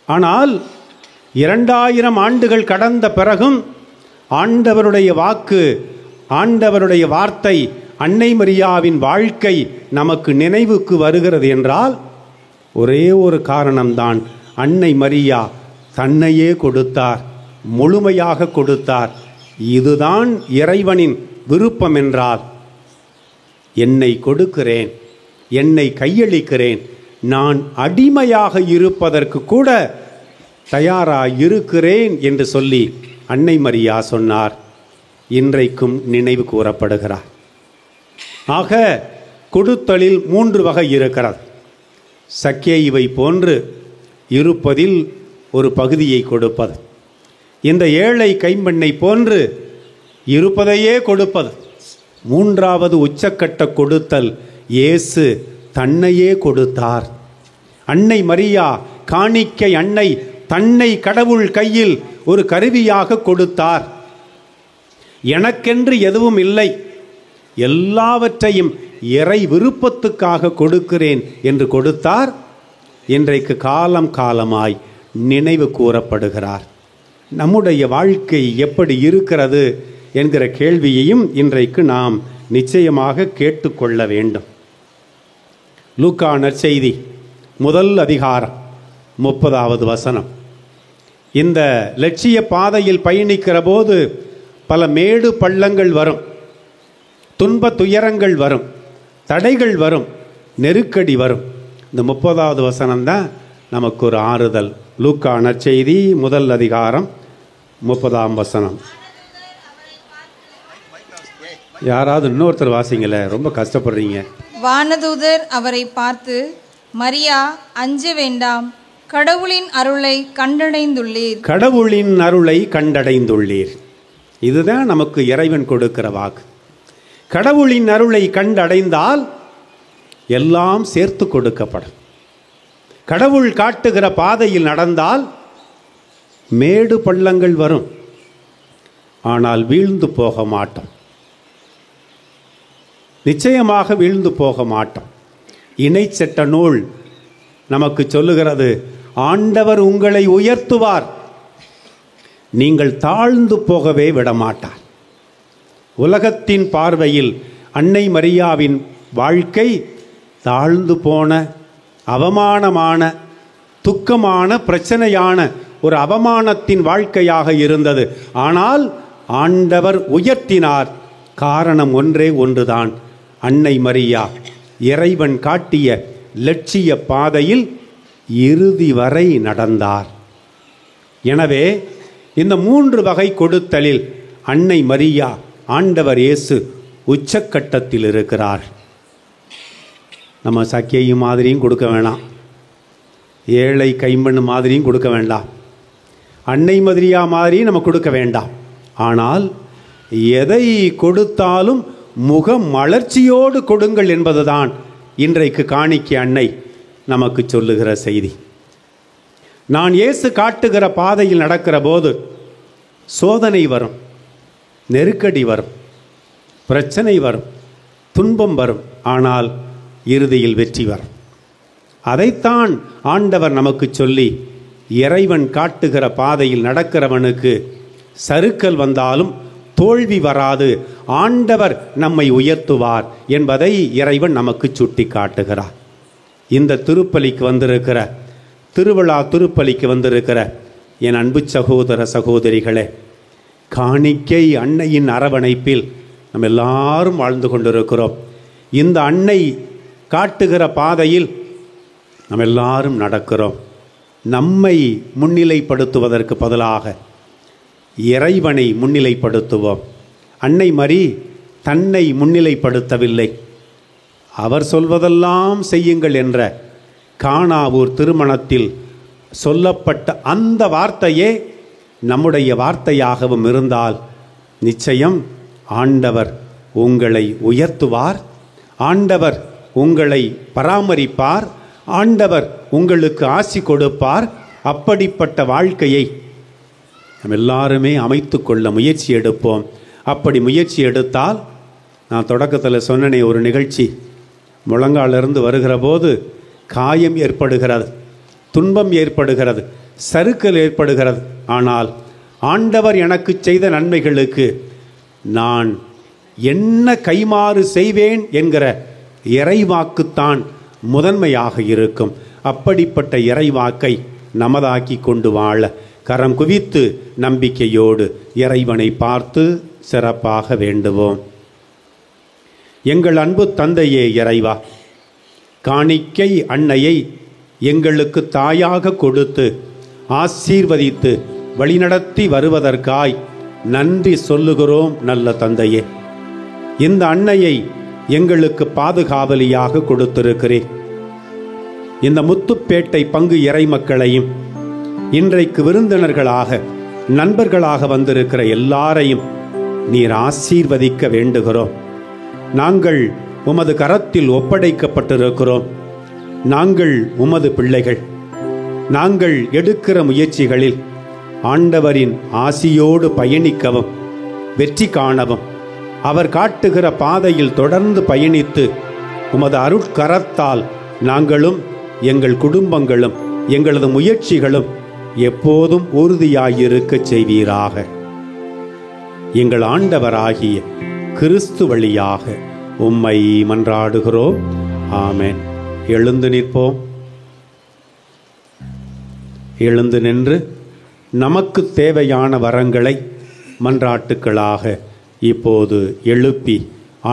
ஆனால் 2000 ஆண்டுகள் கடந்த பிறகும் ஆண்டவருடைய வாக்கு, ஆண்டவருடைய வார்த்தை, அன்னை மரியாவின் வாழ்க்கை நமக்கு நினைவுக்கு வருகிறது என்றால் ஒரே ஒரு காரணம்தான். அன்னை மரியா தன்னையே கொடுத்தார், முழுமையாக கொடுத்தார். இதுதான் இறைவனின் விருப்பம் என்றால், என்னை கொடுக்கிறேன், என்னை கையளிக்கிறேன், நான் அடிமையாக இருப்பதற்கு கூட தயாராக இருக்கிறேன் என்று சொல்லி அன்னை மரியா சொன்னார். இன்றைக்கும் நினைவு கூறப்படுகிறார். ஆக கொடுத்தலில் 3 வகை இருக்கிறது. சக்கேயுவை போன்று இருப்பதில் ஒரு பகுதியை கொடுப்பது, இந்த ஏழை கைம்பெண்ணை போன்று இருப்பதையே கொடுப்பது, 3வது உச்சக்கட்ட கொடுத்தல், இயேசு தன்னையே கொடுத்தார். அன்னை மரியா காணிக்கை அன்னை தன்னை கடவுள் கையில் ஒரு கருவியாக கொடுத்தார். எனக்கென்று எதுவும் இல்லை, எல்லாவற்றையும் இறை விருப்பத்துக்காக கொடுக்கிறேன் என்று கொடுத்தார். இன்றைக்கு காலம் காலமாய் நினைவு கூறப்படுகிறார். நம்முடைய வாழ்க்கை எப்படி இருக்கிறது என்கிற கேள்வியையும் இன்றைக்கு நாம் நிச்சயமாக கேட்டுக்கொள்ள வேண்டும். லூக்கா நற்செய்தி 1 அதிகாரம் 30வது வசனம். இந்த லட்சிய பாதையில் பயணிக்கிற போது பல மேடு பள்ளங்கள் வரும், துன்ப துயரங்கள் வரும், தடைகள் வரும், நெருக்கடி வரும். இந்த 30வது வசனம்தான் நமக்கு ஒரு ஆறுதல். லூக்கா நற்செய்தி 1 அதிகாரம் 30ஆம் வசனம். யாராவது இன்னொருத்தர் வாசிங்கள, ரொம்ப கஷ்டப்படுறீங்க. வானதூதர் அவரை பார்த்து, மரியா அஞ்ச வேண்டாம், கடவுளின் அருளை கண்டடைந்துள்ளீர். கடவுளின் அருளை கண்டடைந்துள்ளீர். இதுதான் நமக்கு இறைவன் கொடுக்கிற வாக்கு. கடவுளின் அருளை கண்டடைந்தால் எல்லாம் சேர்த்து கொடுக்கப்படும். கடவுள் காட்டுகிற பாதையில் நடந்தால் மேடு பள்ளங்கள் வரும், ஆனால் வீழ்ந்து போக மாட்டோம். நிச்சயமாக வீழ்ந்து போக மாட்டோம். இணைச்சட்ட நூல் நமக்கு சொல்லுகிறது, ஆண்டவர் உங்களை உயர்த்துவார், நீங்கள் தாழ்ந்து போகவே விடமாட்டார். உலகத்தின் பார்வையில் அன்னை மரியாவின் வாழ்க்கை தாழ்ந்து போன, அவமானமான, துக்கமான, பிரச்சனையான ஒரு அவமானத்தின் வாழ்க்கையாக இருந்தது. ஆனால் ஆண்டவர் உயர்த்தினார். காரணம் ஒன்றே ஒன்றுதான், அன்னை மரியா இறைவன் காட்டிய லட்சிய பாதையில் இறுதி வரை நடந்தார். எனவே இந்த 3 வகை கொடுத்தலில் அன்னை மரியா, ஆண்டவர் இயேசு உச்சக்கட்டத்தில் இருக்கிறார். நம்ம சக்கேயு மாதிரியும் கொடுக்க வேண்டாம், ஏழை கைம்பெண்ணு மாதிரியும் கொடுக்க வேண்டாம், அன்னை மரியா மாதிரியும் நம்ம கொடுக்க வேண்டாம். ஆனால் எதை கொடுத்தாலும் முக மலர்ச்சியோடு கொடுங்கள் என்பதுதான் இன்றைக்கு காணிக்கை அன்னை நமக்கு சொல்லுகிற செய்தி. நான் இயேசு காட்டுகிற பாதையில் நடக்கிற போது சோதனை வரும், நெருக்கடி வரும், பிரச்சனை வரும், துன்பம் வரும், ஆனால் இறுதியில் வெற்றி வரும். அதைத்தான் ஆண்டவர் நமக்கு சொல்லி, இறைவன் காட்டுகிற பாதையில் நடக்கிறவனுக்கு சறுக்கல் வந்தாலும் தோல்வி வராது, ஆண்டவர் நம்மை உயர்த்துவார் என்பதை இறைவன் நமக்கு சுட்டி காட்டுகிறார். இந்த திருப்பலிக்கு வந்திருக்கிற, திருவிழா திருப்பலிக்கு வந்திருக்கிற என் அன்பு சகோதர சகோதரிகளே, காணிக்கை அன்னையின் அரவணைப்பில் நம்ம எல்லாரும் வாழ்ந்து கொண்டிருக்கிறோம். இந்த அன்னை காட்டுகிற பாதையில் நம்ம எல்லாரும் நடக்கிறோம். நம்மை முன்னிலைப்படுத்துவதற்கு பதிலாக இறைவனை முன்னிலைப்படுத்துவோம். அன்னை மரி தன்னை முன்னிலைப்படுத்தவில்லை. அவர் சொல்வதெல்லாம் செய்யுங்கள் என்ற கானாவூர் திருமணத்தில் சொல்லப்பட்ட அந்த வார்த்தையே நம்முடைய வார்த்தையாகவும் இருந்தால் நிச்சயம் ஆண்டவர் உங்களை உயர்த்துவார், ஆண்டவர் உங்களை பராமரிப்பார், ஆண்டவர் உங்களுக்கு ஆசி கொடுப்பார். அப்படிப்பட்ட வாழ்க்கையை நம்ம எல்லாருமே அமைத்து கொள்ள முயற்சி எடுப்போம். அப்படி முயற்சி எடுத்தால், நான் தொடக்கத்தில் சொன்னனே ஒரு நிகழ்ச்சி, முழங்காலிருந்து வருகிற போது காயம் ஏற்படுகிறது, துன்பம் ஏற்படுகிறது, சறுக்கல் ஏற்படுகிறது. ஆனால் ஆண்டவர் எனக்கு செய்த நன்மைகளுக்கு நான் என்ன கைமாறு செய்வேன் என்கிற இறைவாக்குத்தான் முதன்மையாக இருக்கும். அப்படிப்பட்ட இறைவாக்கை நமதாக்கி கொண்டு வாழ கரம் குவித்து நம்பிக்கையோடு இறைவனை பார்த்து சிறப்பாக வேண்டுவோம். எங்கள் அன்பு தந்தையே இறைவா, காணிக்கை அன்னையை எங்களுக்கு தாயாக கொடுத்து ஆசீர்வதித்து வழிநடத்தி வருவதற்காய் நன்றி சொல்லுகிறோம். நல்ல தந்தையே, இந்த அன்னையை எங்களுக்கு பாதுகாவலியாக கொடுத்திருக்கிறேன். இந்த முத்துப்பேட்டை பங்கு இறைமக்களையும் இன்றைக்கு விருந்தினர்களாக நண்பர்களாக வந்திருக்கிற எல்லாரையும் நீர் ஆசீர்வதிக்க வேண்டுகிறோம். நாங்கள் உமது கரத்தில் ஒப்படைக்கப்பட்டிருக்கிறோம். நாங்கள் உமது பிள்ளைகள். நாங்கள் எடுக்கிற முயற்சிகளில் ஆண்டவரின் ஆசியோடு பயணிக்கவும் வெற்றி காணவும் அவர் காட்டுகிற பாதையில் தொடர்ந்து பயணித்து உமது அருட்கரத்தால் நாங்களும் எங்கள் குடும்பங்களும் எங்களது முயற்சிகளும் எப்போதும் உறுதியாயிருக்க செய்வீராக. எங்கள் ஆண்டவராகிய கிறிஸ்து வழியாக உம்மை மன்றாடுகிறோம். ஆமென். எழுந்து நிற்போம். எழுந்து நின்று நமக்கு தேவையான வரங்களை மன்றாட்டுக்களாக இப்போது எழுப்பி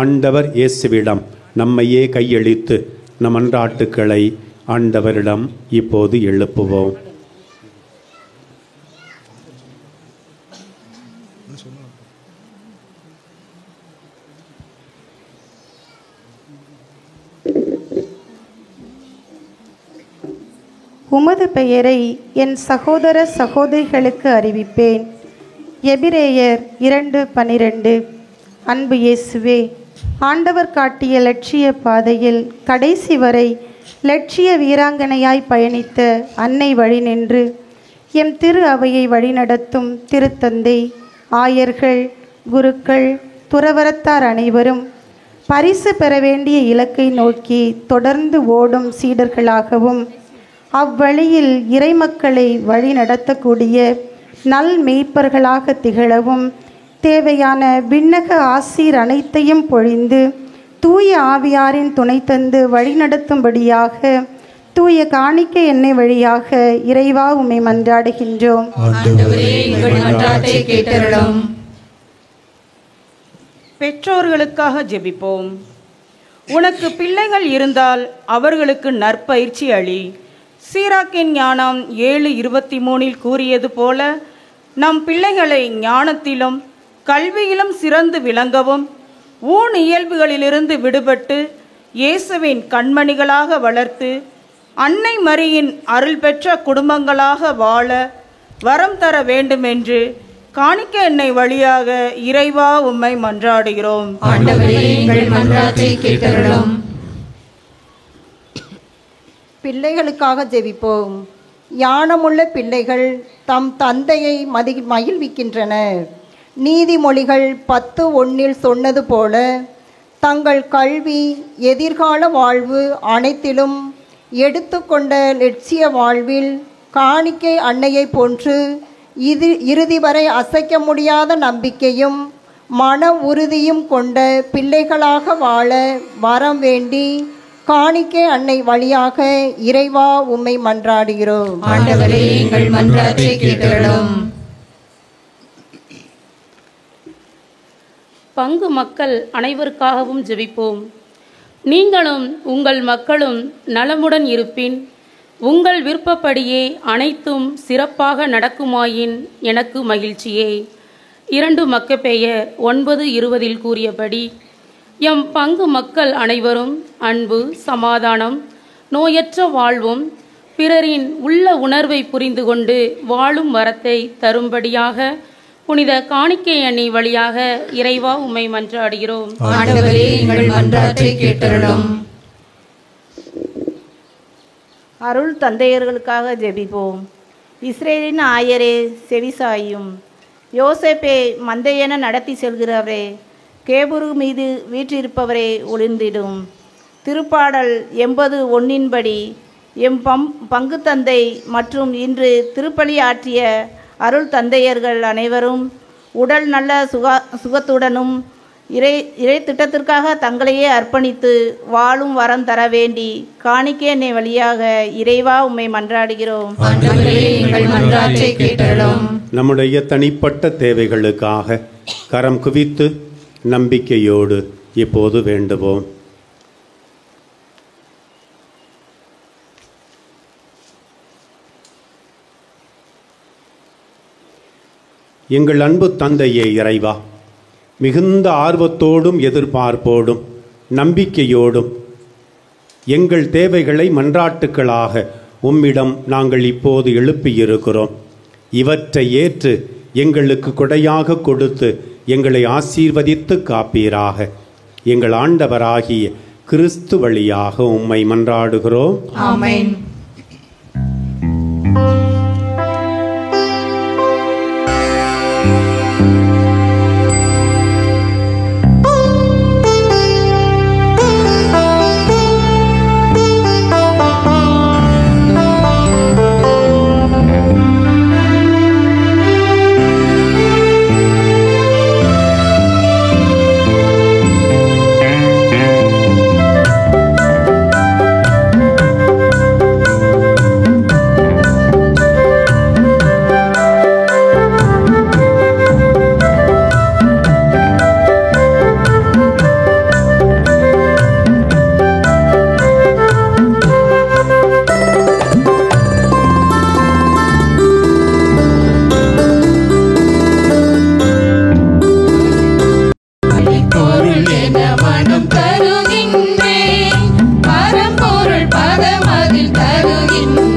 ஆண்டவர் இயேசுவிடம் நம்மையே கையளித்து நம் மன்றாட்டுக்களை ஆண்டவரிடம் இப்போது எழுப்புவோம். உமது பெயரை என் சகோதர சகோதரிகளுக்கு அறிவிப்பேன். எபிரேயர் 2:12. அன்பு இயேசுவே, ஆண்டவர் காட்டிய லட்சிய பாதையில் கடைசி வரை லட்சிய வீராங்கனையாய் பயணித்த அன்னை வழி நின்று எம் திரு அவையை வழிநடத்தும் திருத்தந்தை, ஆயர்கள், குருக்கள், துறவரத்தார் அனைவரும் பரிசு பெற வேண்டிய இலக்கை நோக்கி தொடர்ந்து ஓடும் சீடர்களாகவும் அவ்வழியில் இறைமக்களை வழி நடத்தக்கூடிய நல் மேய்ப்பர்களாக திகழவும் தேவையான விண்ணக ஆசீர் அனைத்தையும் பொழிந்து தூய ஆவியாரின் துணை தந்து வழிநடத்தும்படியாக தூய காணிக்கை எண்ணெய் வழியாக இறைவா உம்மை மன்றாடுகின்றோம். பெற்றோர்களுக்காக ஜெபிப்போம். உனக்கு பிள்ளைகள் இருந்தால் அவர்களுக்கு நற்பயிற்சி அளி. சீராக்கின் ஞானம் 7:23 கூறியது போல நம் பிள்ளைகளை ஞானத்திலும் கல்வியிலும் சிறந்து விளங்கவும் ஊன் இயல்புகளிலிருந்து விடுபட்டு இயேசுவின் கண்மணிகளாக வளர்த்து அன்னை மரியின் அருள் பெற்ற குடும்பங்களாக வாழ வரம் தர வேண்டும் என்று காணிக்கை எண்ணெய் வழியாக இறைவா உம்மை மன்றாடுகிறோம். பிள்ளைகளுக்காக ஜெபிப்போம். ஞானமுள்ள பிள்ளைகள் தம் தந்தையை மகிழ்விக்கின்றன. நீதிமொழிகள் 10:1 சொன்னது போல தங்கள் கல்வி, எதிர்கால வாழ்வு அனைத்திலும் எடுத்துக்கொண்ட லட்சிய வாழ்வில் காணிக்கை அன்னையை போன்று இறுதி வரை அசைக்க முடியாத நம்பிக்கையும் மன உறுதியும் கொண்ட பிள்ளைகளாக வாழ வரம் வேண்டி காணிக்கை அன்னை வழியாக இறைவா உம்மை மன்றாடுகிறோம். ஆண்டவரே, எங்கள் மன்றாட்டை கேட்டருளும். பங்கு மக்கள் அனைவருக்காகவும் ஜெபிப்போம். நீங்களும் உங்கள் மக்களும் நலமுடன் இருப்பின் உங்கள் விருப்பப்படியே அனைத்தும் சிறப்பாக நடக்குமாயின் எனக்கு மகிழ்ச்சியே. 2 மக்கபேயர் 9:20 கூறியபடி எம் பங்கு மக்கள் அனைவரும் அன்பு, சமாதானம், நோயற்ற வாழ்வும் பிறரின் உள்ள உணர்வை புரிந்து கொண்டு வாழும் வரத்தை தரும்படியாக புனித காணிக்கை அணி வழியாக இறைவா உம்மை மன்றாடுகிறோம். ஆண்டவரே, எங்கள் மன்றாட்டை கேட்டருளும். அருள் தந்தையர்களுக்காக ஜெபிப்போம். இஸ்ரேலின் ஆயரே செவிசாயும், யோசேப்பே மந்தையென நடத்தி செல்கிறவரே, கேபுரு மீது வீற்றிருப்பவரே ஒளிர்ந்திடும். திருப்பாடல் 80:1 எம் பங்கு தந்தை மற்றும் இன்று திருப்பலி ஆற்றிய அருள் தந்தையர்கள் அனைவரும் உடல் நல்ல சுகத்துடனும் இறை திட்டத்திற்காக தங்களையே அர்ப்பணித்து வாழும் வரம் தர வேண்டி காணிக்கை அன்னை வழியாக இறைவா உம்மை மன்றாடுகிறோம். நம்முடைய தனிப்பட்ட தேவைகளுக்காக கரம் குவித்து நம்பிக்கையோடு இப்போது வேண்டுவோம். எங்கள் அன்பு தந்தையே இறைவா, மிகுந்த ஆர்வத்தோடும் எதிர்பார்ப்போடும் நம்பிக்கையோடும் எங்கள் தேவைகளை மன்றாட்டுக்களாக உம்மிடம் நாங்கள் இப்போது எழுப்பியிருக்கிறோம். இவற்றை ஏற்று எங்களுக்கு கொடையாக கொடுத்து எங்களை ஆசீர்வதித்து காப்பீராக. எங்கள் ஆண்டவராகிய கிறிஸ்து வழியாக உம்மை மன்றாடுகிறோம். ஆமென். தருகின்றே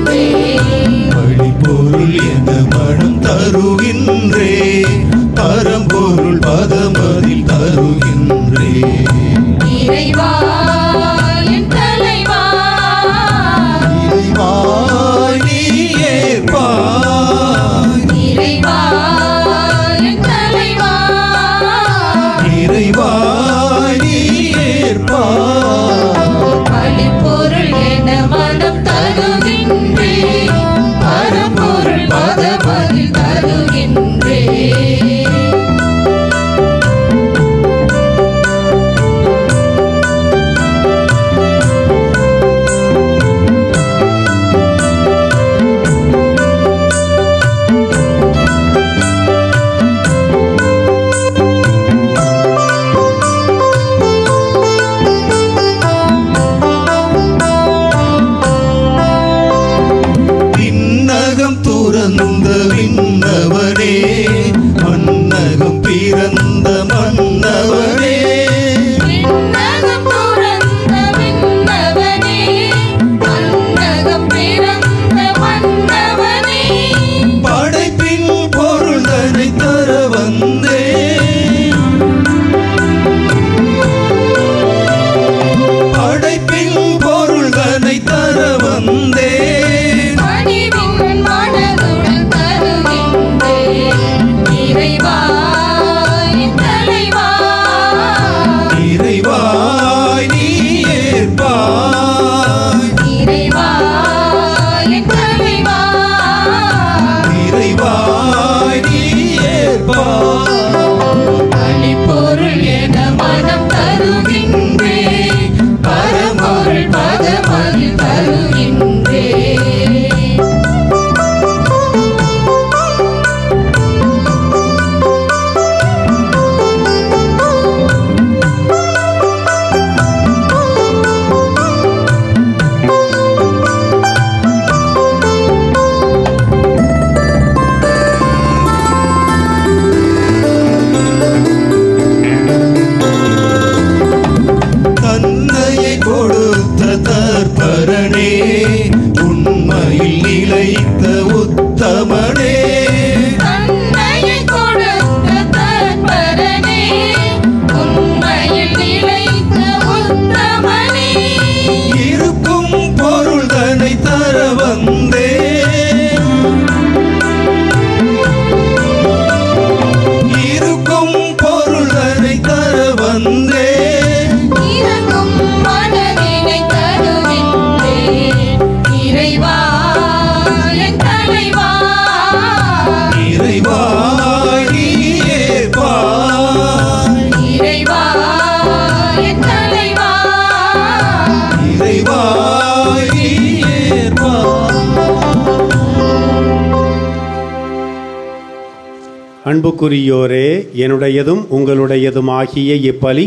அன்புக்குரியோரே, என்னுடையதும் உங்களுடையதுமாகிய இப்பலி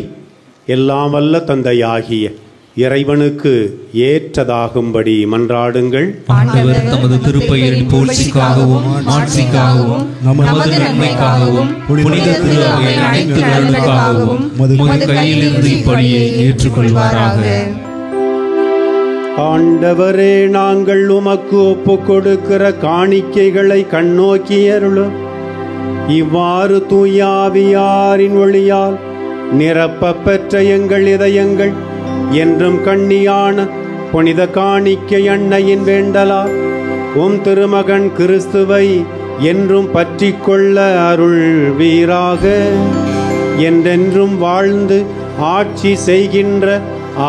எல்லாம் வல்ல தந்தையாகிய இறைவனுக்கு ஏற்றதாகும்படி மன்றாடுங்கள். ஆண்டவர் தமது திருப்பெயரின் புகழ்ச்சிக்காகவும் ஆட்சிக்காகவும் நமது நன்மைக்காகவும் புனித திரு அவையின் அனைத்து நலனுக்காகவும் உமது கையிலிருந்து இப்படியை ஏற்றுக்கொள்வாராக. ஆண்டவரே, நாங்கள் உமக்கு ஒப்பு கொடுக்கிற காணிக்கைகளை கண்ணோக்கி அருளும். இவ்வாறு தூயாவியாரின் ஒளியால் நிரப்ப பெற்ற எங்கள் இதயங்கள் என்றும் கண்ணியான புனித காணிக்கை அன்னையின் வேண்டலால் உம் திருமகன் கிறிஸ்துவை என்றும் பற்றி கொள்ள அருள் வீராக. என்றென்றும் வாழ்ந்து ஆட்சி செய்கின்ற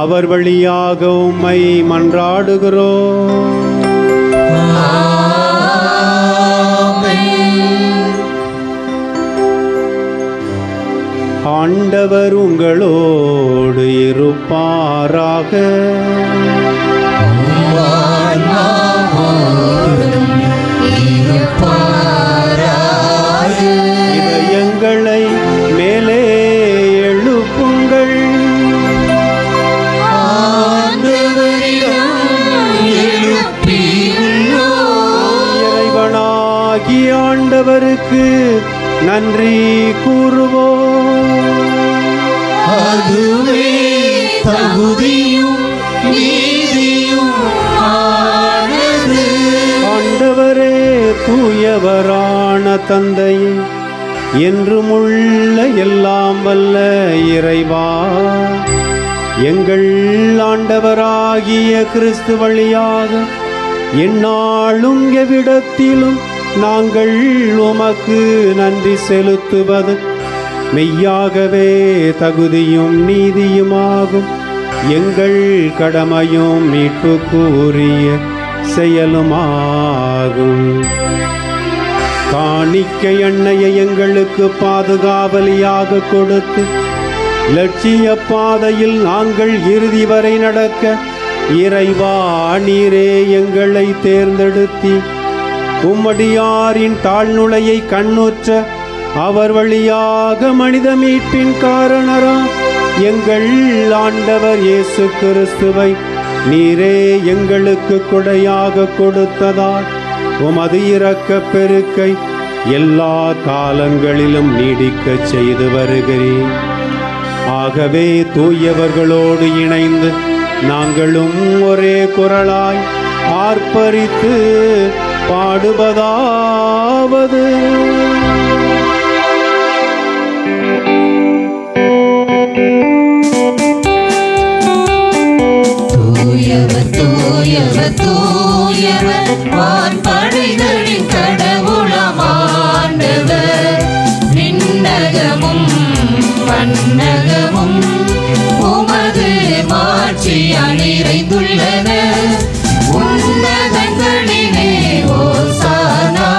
அவர் வழியாக உம்மை மன்றாடுகிறோம். ஆண்டவர் உங்களோடு இருப்பாராக. இதயங்களை மேலே எழுப்புங்கள். இறைவனாகிய ஆண்டவருக்கு நன்றி கூறுவோம். அதுவே தகுதியும் நீதியும் ஆனது. ஆண்டவரே, தூயவரான தந்தையே, என்றும் உள்ள எல்லாம் வல்ல இறைவா, எங்கள் ஆண்டவராகிய கிறிஸ்து வழியாக எந்நாளும் எவ்விடத்திலும் நாங்கள் உமக்கு நன்றி செலுத்துவது மெய்யாகவே தகுதியும் நீதியுமாகும். எங்கள் கடமையும் மீட்புக்குரிய செயலுமாகும். காணிக்கை அன்னையை எங்களுக்கு பாதுகாவலியாக கொடுத்து லட்சிய பாதையில் நாங்கள் இறுதி வரை நடக்க இறைவா, நீரே எங்களை தேர்ந்தெடுத்தி உம்மடியாரின் தாழ்நுழையை கண்ணுற்ற அவர் வழியாக மனித மீட்பின் காரணரா எங்கள் ஆண்டவர் இயேசு கிறிஸ்துவை நீரே எங்களுக்கு கொடையாக கொடுத்ததால் உமது இரக்கப் பெருக்கை எல்லா காலங்களிலும் நீடிக்கச் செய்து வருகிறேன். ஆகவே தூயவர்களோடு இணைந்து நாங்களும் ஒரே குரலாய் ஆர்ப்பரித்து பாடுவதாவது: தூயவர் தூயவர் தூயவர் வான்படைகளின் கடவுளாம் ஆண்டவர். விண்ணகமும் மண்ணகமும் உமது மாட்சியால் நிறைந்துள்ளன. உன்னதங்களிலே ஓசானா,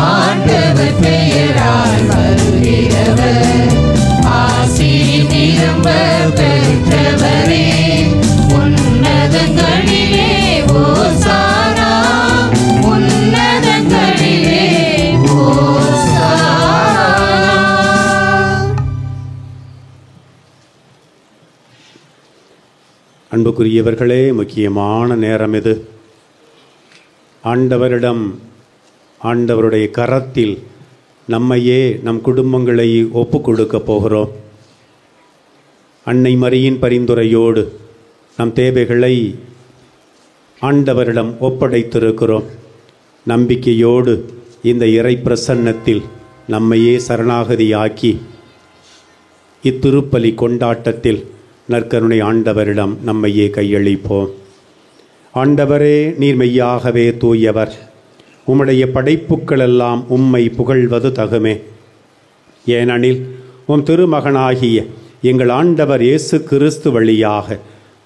ஆண்டவர் பெயரால் வருகிறவர். ஆசி நிரம்ப பெற்றவரே, உன்னதங்களிலே ஓசானா, உன்னதங்களிலே ஓசானா. அன்புக்குரியவர்களே, முக்கியமான நேரம் இது. ஆண்டவருடைய கரத்தில் நம்மையே நம் குடும்பங்களை ஒப்பு கொடுக்க போகிறோம். அன்னை மரியின் பரிந்துரையோடு நம் தேவைகளை ஆண்டவரிடம் ஒப்படைத்திருக்கிறோம். நம்பிக்கையோடு இந்த இறை பிரசன்னத்தில் நம்மையே சரணாகதியாக்கி இத்திருப்பலி கொண்டாட்டத்தில் நற்கருணை ஆண்டவரிடம் நம்மையே கையளிப்போம். ஆண்டவரே, நீர் மெய்யாகவே தூயவர். உம்முடைய படைப்புக்களெல்லாம் உம்மை புகழ்வது தகுமே. ஏனெனில் உம் திருமகனாகிய எங்கள் ஆண்டவர் இயேசு கிறிஸ்து வழியாக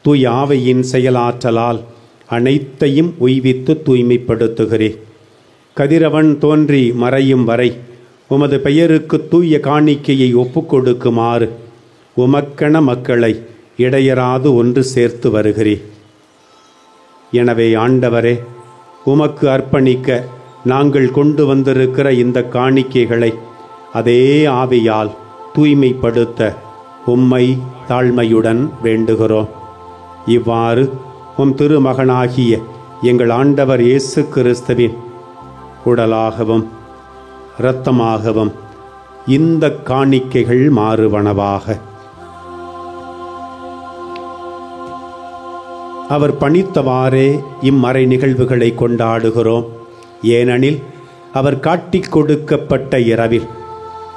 தூய ஆவியின் செயலாற்றலால் அனைத்தையும் உய்வித்து தூய்மைப்படுத்துகிறேன். கதிரவன் தோன்றி மறையும் வரை உமது பெயருக்கு தூய காணிக்கையை ஒப்புக்கொடுக்குமாறு உமக்கென மக்களை இடையராது ஒன்று சேர்த்து வருகிறேன். எனவே ஆண்டவரே, உமக்கு அர்ப்பணிக்க நாங்கள் கொண்டு வந்திருக்கிற இந்த காணிக்கைகளை அதே ஆவியால் தூய்மைப்படுத்த உம்மை தாழ்மையுடன் வேண்டுகிறோம். இவ்வாறு உம் திருமகனாகிய எங்கள் ஆண்டவர் இயேசு கிறிஸ்துவின் உடலாகவும் இரத்தமாகவும் இந்த காணிக்கைகள் மாறுவனவாக. அவர் பணித்தவாறே இம்மறை நிகழ்வுகளை கொண்டாடுகிறோம். ஏனெனில் அவர் காட்டிக் கொடுக்கப்பட்ட இரவில்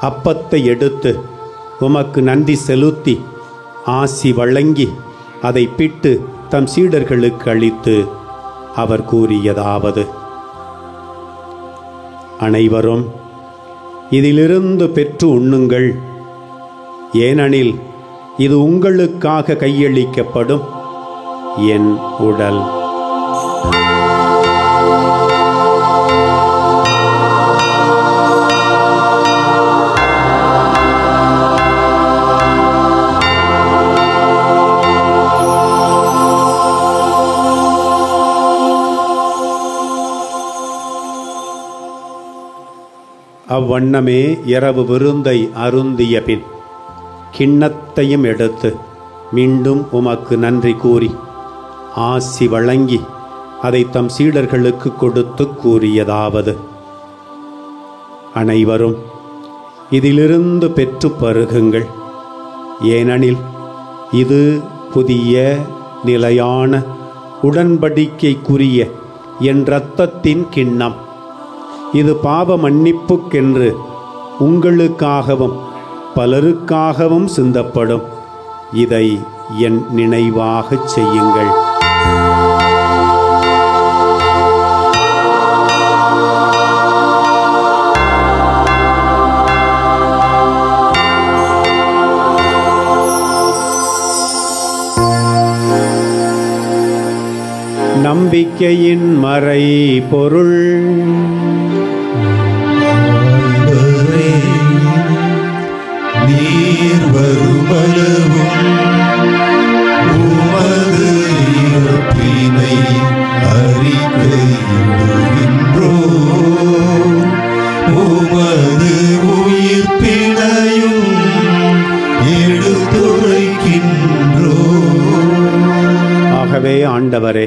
அப்பத்தை எடுத்து உமக்கு நன்றி செலுத்தி ஆசி வழங்கி அதை பிட்டு தம் சீடர்களுக்கு அளித்து அவர் கூறியதாவது: அனைவரும் இதிலிருந்து பெற்று உண்ணுங்கள். ஏனெனில் இது உங்களுக்காக கையளிக்கப்படும் என் உடல். அவ்வண்ணமே இரவு விருந்தை அருந்திய பின் கிண்ணத்தையும் எடுத்து மீண்டும் உமக்கு நன்றி கூறி ஆசி வழங்கி அதை தம் சீடர்களுக்கு கொடுத்து கூறியதாவது: அனைவரும் இதிலிருந்து பெற்று பருகுங்கள். ஏனெனில் இது புதிய நிலையான உடன்படிக்கைக்குரிய என் இரத்தத்தின் கிண்ணம். இது பாவ மன்னிப்புக்கென்று உங்களுக்காகவும் பலருக்காகவும் சிந்தப்படும். இதை என் நினைவாகச் செய்யுங்கள். நம்பிக்கையின் மறை பொருள். நீர் வருமளவும் உமது இறப்பினை அறிக்கையிடுகின்றோம், உமது உயிர்ப்பினையும் எடுத்துரைக்கின்றோம். ஆகவே ஆண்டவரே,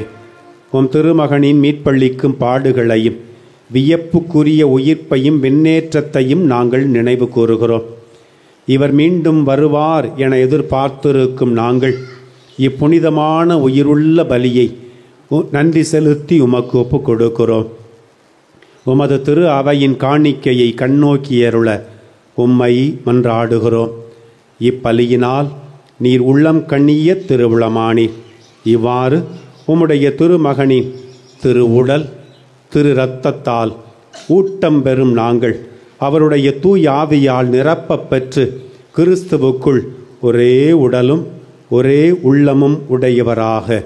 உம் திருமகனின் மீட்பளிக்கும் பாடுகளையும் வியப்புக்குரிய உயிர்ப்பையும் விண்ணேற்றத்தையும் நாங்கள் நினைவு கூறுகிறோம். இவர் மீண்டும் வருவார் என எதிர்பார்த்திருக்கும் நாங்கள் இப்புனிதமான உயிருள்ள பலியை நன்றி செலுத்தி உமக்கு ஒப்புக் கொடுக்கிறோம். உமது திரு அவையின் காணிக்கையை கண்ணோக்கியருள உம்மை மன்றாடுகிறோம். இப்பலியினால் நீர் உள்ளம் கண்ணிய திருவுளமானீர். இவ்வாறு உம்முடைய திருமகனின் திரு உடல் திரு இரத்தத்தால் ஊட்டம் பெறும் நாங்கள் அவருடைய தூய ஆவியால் நிரப்பப் பெற்று கிறிஸ்துவுக்குள் ஒரே உடலும் ஒரே உள்ளமும் உடையவராக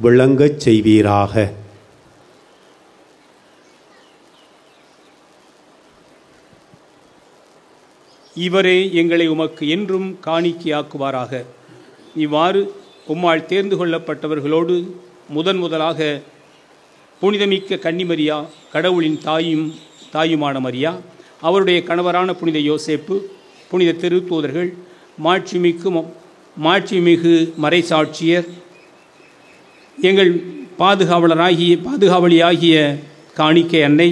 விளங்கச் செய்வீராக. இவரே எங்களை உமக்கு என்றும் காணிக்கையாக்குவாராக. இவ்வாறு உம்மால் தேர்ந்து கொள்ளப்பட்டவர்களோடு முதலாக புனிதமிக்க கன்னிமரியா, கடவுளின் தாயுமான மரியா, அவருடைய கணவரான புனித யோசேப்பு, புனித திருத்தூதர்கள், மாட்சிமிகு மறைசாட்சியர், எங்கள் பாதுகாவலியாகிய காணிக்கை அன்னை,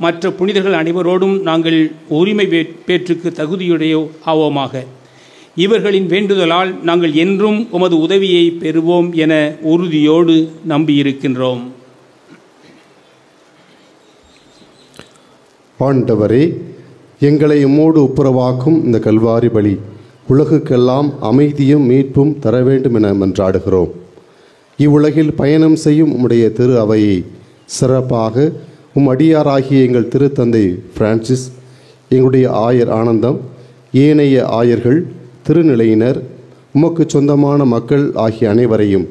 மற்ற புனிதர்கள் அனைவரோடும் நாங்கள் உரிமை பேற்றுக்கு தகுதியுடைய ஆவோமாக. இவர்களின் வேண்டுதலால் நாங்கள் என்றும் உமது உதவியை பெறுவோம் என உறுதியோடு நம்பியிருக்கின்றோம். ஆண்டவரே, எங்களை உம்மோடு ஒப்புரவாக்கும் இந்த கல்வாரி பலி உலகுக்கெல்லாம் அமைதியும் மீட்பும் தர வேண்டும் என மன்றாடுகிறோம். இவ்வுலகில் பயணம் செய்யும் உம்முடைய திரு அவையை சிறப்பாக அடியாராகிய எங்கள் திருத்தந்தை பிரான்சிஸ், எங்களுடைய ஆயர் ஆனந்தம், ஏனைய ஆயர்கள், திருநிலையினர், உமக்கு சொந்தமான மக்கள் ஆகிய அனைவரையும்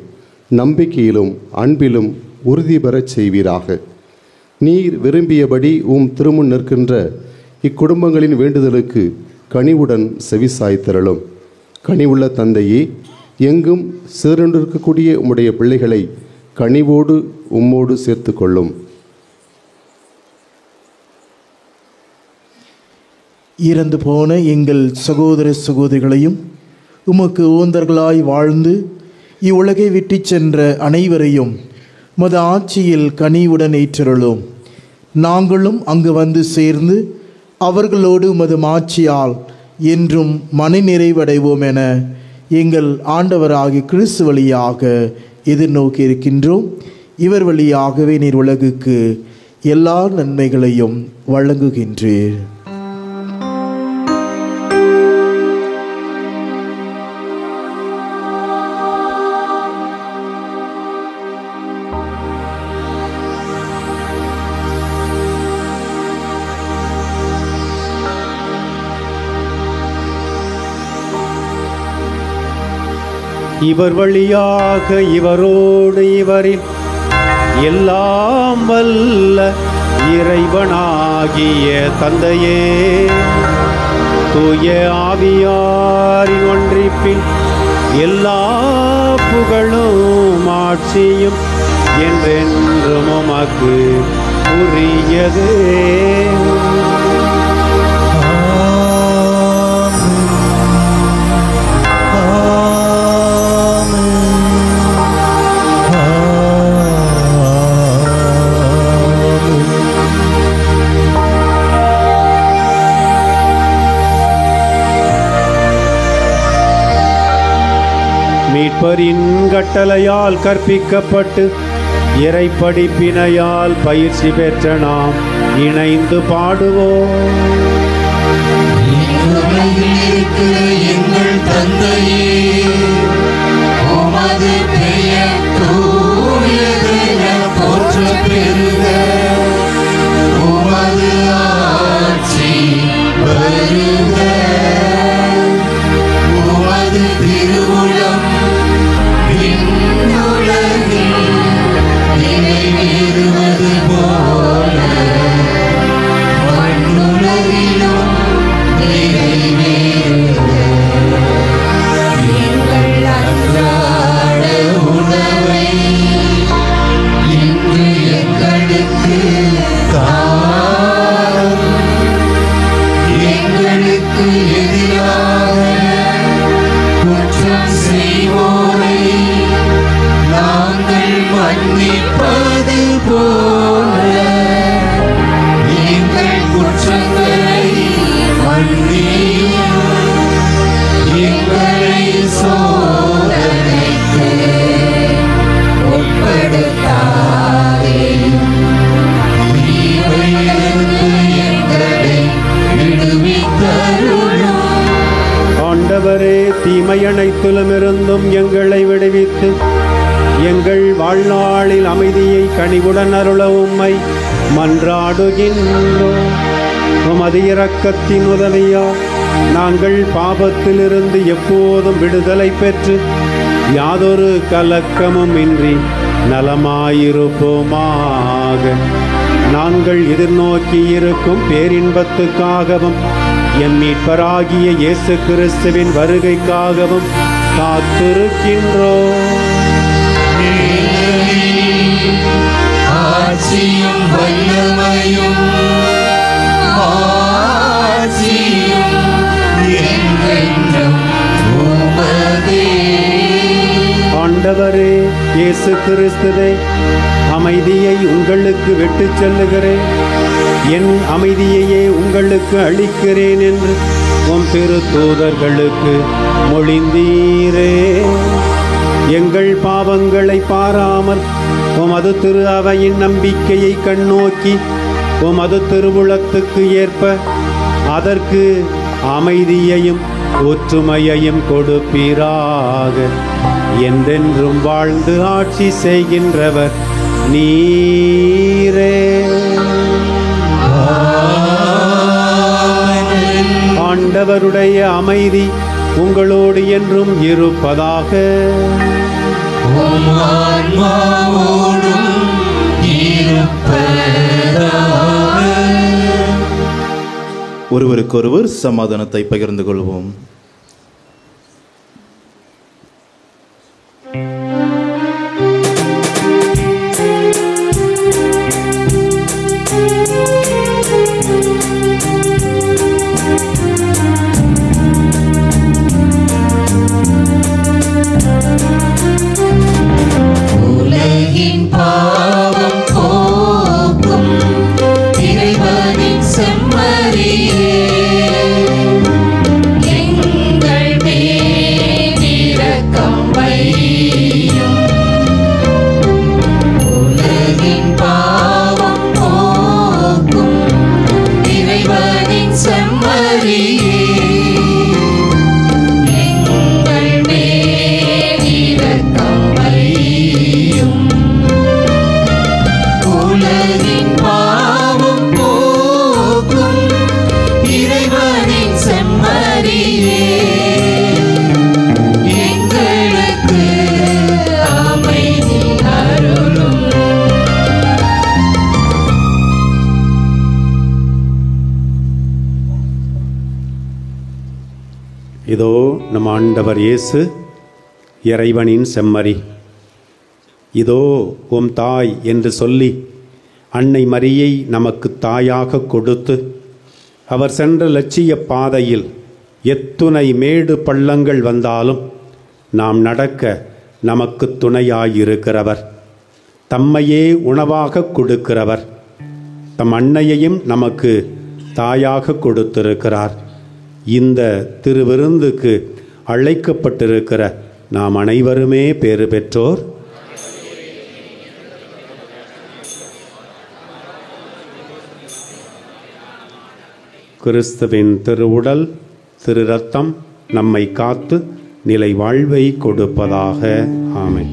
நம்பிக்கையிலும் அன்பிலும் உறுதி பெறச் செய்வீராக. நீர் விரும்பியபடி திருமுன் நிற்கின்ற இக்குடும்பங்களின் வேண்டுதலுக்கு கனிவுடன் செவிசாய்த்தருளும். கனிவுள்ள தந்தையே, எங்கும் சிதறிருக்கக்கூடிய உம்முடைய பிள்ளைகளை கனிவோடு உம்மோடு சேர்த்து கொள்ளும். இறந்து போன எங்கள் சகோதர சகோதரிகளையும் உமக்கு ஓந்தர்களாய் வாழ்ந்து இவ்வுலகை விட்டு சென்ற அனைவரையும் மது ஆட்சியில் கனிவுடன் ஏற்றருளும். நாங்களும் அங்கு வந்து சேர்ந்து அவர்களோடு உமது ஆட்சியால் என்றும் மனநிறைவடைவோம் என எங்கள் ஆண்டவராகிய கிறிஸ்து வழியாக எதிர்நோக்கி இருக்கின்றோம். இவர் வழியாகவே நீர் உலகுக்கு எல்லா நன்மைகளையும் வழங்குகின்றீர். இவர் வழியாக இவரோடு இவரில் எல்லாம் வல்ல இறைவனாகிய தந்தையே, தூய ஆவியாரின் ஒன்றிப்பில் எல்லா புகழும் ஆட்சியும் என்றென்றும் உமக்கு உரியதே. மீட்பரின் கட்டளையால் கற்பிக்கப்பட்டு இறைப்படிப்பினையால் பயிற்சி பெற்ற நாம் இணைந்து பாடுவோம். எங்கள் தந்தையே, உமது பெயர் தூயதென போற்றப் பெறுக. உமது ஆட்சி வருக. உமது திருவுளம் விண்ணுலகில் நிறைவேறுவது போல மண்ணுலகிலும் நிறைவேறுக. எங்கள் அன்றாட உணவை இன்று எங்களுக்கு தாரும். எங்களுக்கு எதிராக குற்றம் செய்வோரை நாங்கள் மன்னிப்பது போல எங்கள் குற்றங்களை மன்னியும். எங்களை சோதனைக்கு உட்படுத்தாதேயும். தீமையிலிருந்து எங்களை விடுவித்தருளும். ஆண்டவரே, தீமை அனைத்திலுமிருந்தும் எங்களை விடுவித்து எங்கள் வாழ்நாளில் அமைதியை கனிவுடன் அருள உம்மை மன்றாடுகின்றோம். உமது இரக்கத்தின் உதவியால் நாங்கள் பாவத்திலிருந்து எப்போதும் விடுதலை பெற்று யாதொரு கலக்கமும் இன்றி நலமாயிருப்போமாக. நாங்கள் எதிர்நோக்கி இருக்கும் பேரின்பத்துக்காகவும் எம் மீட்பராகிய இயேசு கிறிஸ்துவின் வருகைக்காகவும் காத்திருக்கின்றோம். ஆட்சியும் வல்லமையும் ஆட்சியும் என்றென்றும் உமதே. ஆண்டவரே இயேசு கிறிஸ்துவே, அமைதியை உங்களுக்கு விட்டுச் செல்லுகிறேன், என் அமைதியையே உங்களுக்கு அளிக்கிறேன் என்று உம் திருத்தூதர்களுக்கு மொழிந்தீரே. எங்கள் பாவங்களை பாராமல் உமது திரு அவையின் நம்பிக்கையை கண்ணோக்கி உமது திருவுளத்துக்கு ஏற்ப அதற்கு அமைதியையும் ஒற்றுமையையும் கொடுப்பீராக. என்றென்றும் வாழ்ந்து ஆட்சி செய்கின்றவர் நீரே. ஆண்டவருடைய அமைதி உங்களோடு என்றும் இருப்பதாக. ஒருவருக்கொருவர் சமாதானத்தை பகிர்ந்து கொள்வோம். இதோ நம் ஆண்டவர் இயேசு இறைவனின் செம்மறி. இதோ உம் தாய் என்று சொல்லி அன்னை மரியை நமக்கு தாயாக கொடுத்து அவர் சென்ற லட்சிய பாதையில் எத்துணை மேடு பள்ளங்கள் வந்தாலும் நாம் நடக்க நமக்கு துணையாயிருக்கிறவர், தம்மையே உணவாக கொடுக்கிறவர், தம் அன்னையையும் நமக்கு தாயாக கொடுத்திருக்கிறார். இந்த திருவிருந்துக்கு அழைக்கப்பட்டிருக்கிற நாம் அனைவருமே பேறு பெற்றோர். கிறிஸ்துவின் திருவுடல் திரு இரத்தம் நம்மை காத்து நிலை வாழ்வை கொடுப்பதாக. ஆமென்.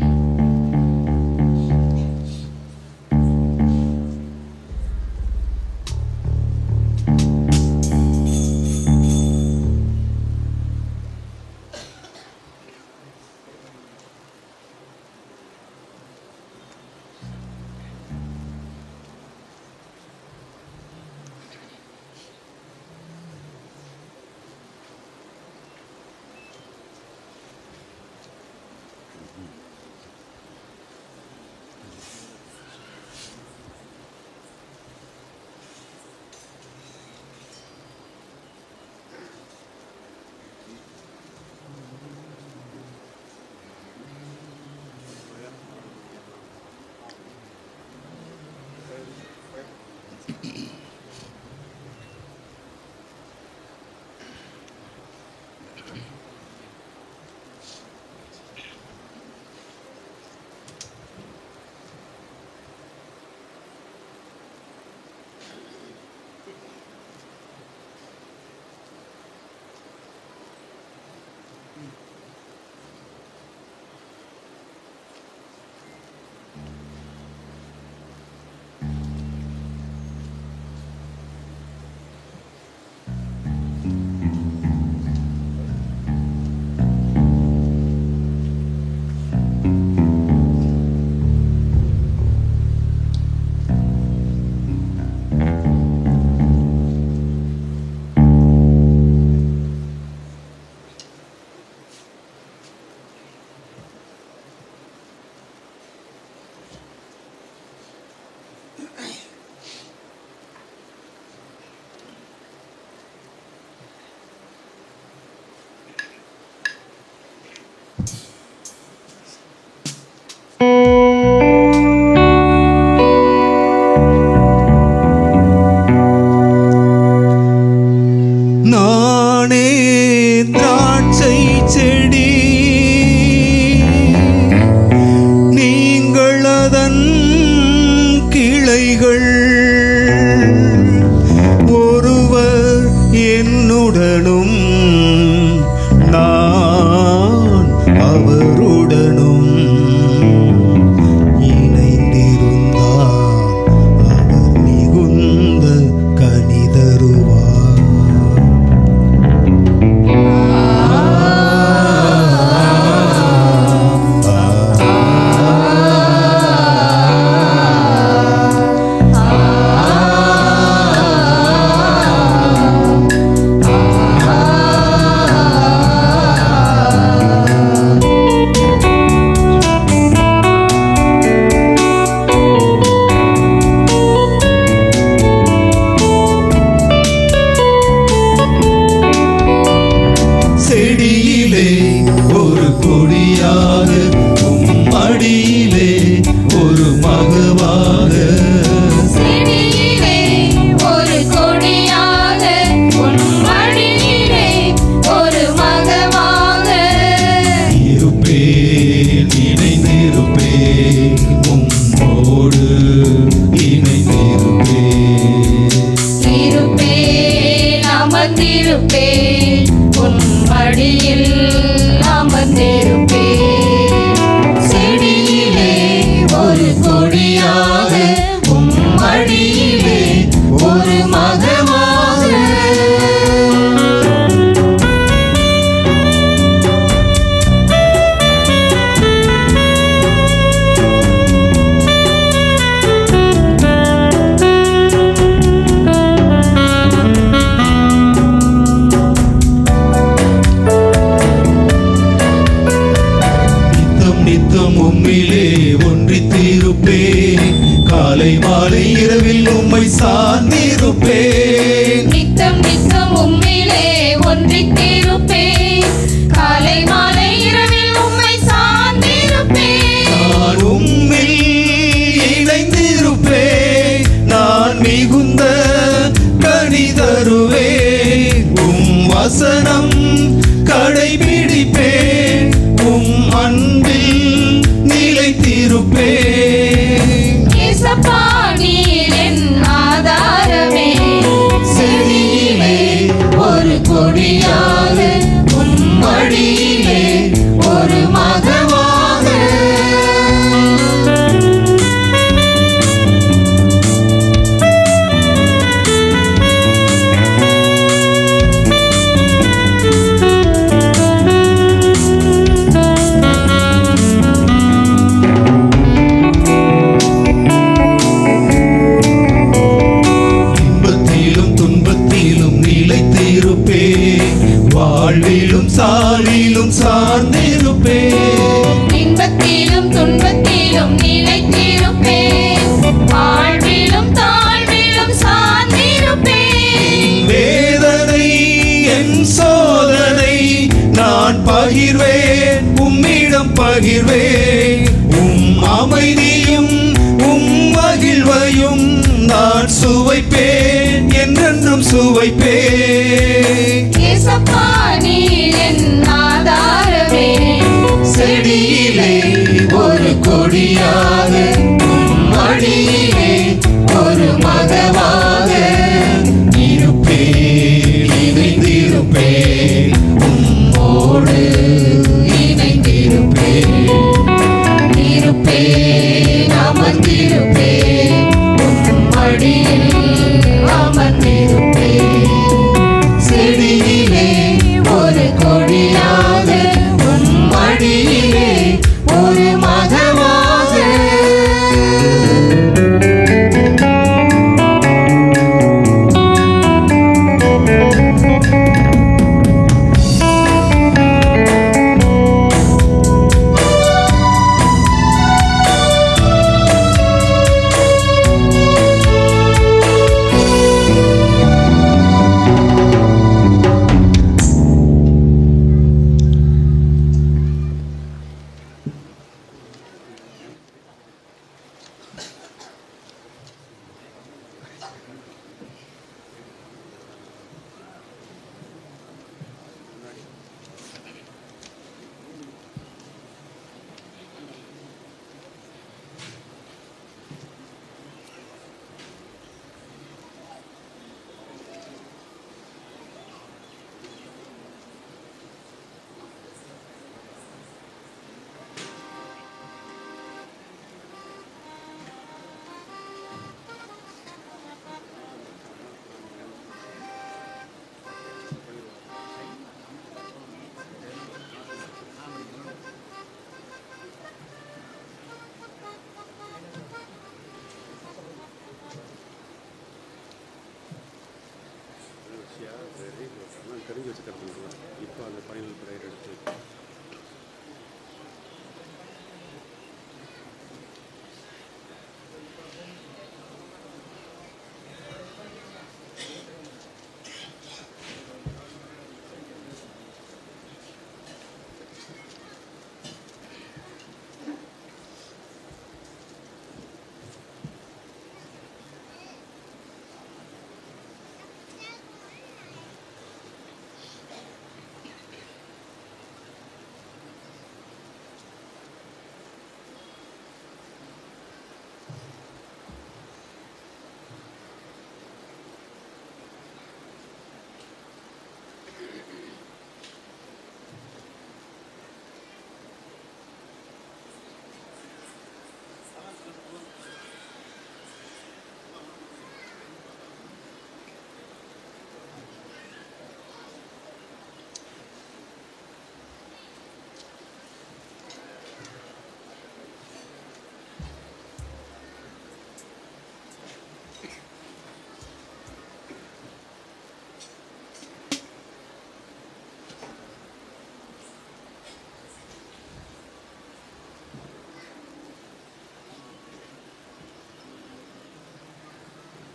வசனம் கடைபிடிப்பேன், உம் அன்பில் நிலைத்திருப்பேன். ஏசப்பா நீர் என் ஆதாரமே, செடியிலே ஒரு கொடியாக, உம் மடியிலே ஒரு மகவாக. வாழ்விலும் சாலிலும் சார்ந்திருப்பேன், இன்பத்திலும் துன்பத்திலும் நிலைத்திருப்பேன், வாழ்விலும் தாழ்விலும் சார்ந்திருப்பேன். வேதனை என் சோதனை நான் பகிர்வேன், உம்மிடம் பகிர்வேன். உம் அமைதியும் உம் மகிழ்வையும் நான் சுவைப்பேன், என்றென்றும் சுவைப்பேன். ஏசப்பா நீர் என் ஆதாரமே, செடியிலே ஒரு கொடியாக, உம் மடியிலே ஒரு மகவாக இருப்பேன், இணைந்திருப்பேன், உம்மோடு இணைந்திருப்பேன், இருப்பேன், அமர்ந்திருப்பேன், உம் மடியில் அமர்ந்திருப்பேன். செடியிலே ஒரு கொடியாக, உம் மடியிலே ஒரு மகவாக. தெரிஞ்சு வச்சுக்கிறதுங்களா இப்போ அந்த ஃபைனல் ப்ரேயர் எடுத்து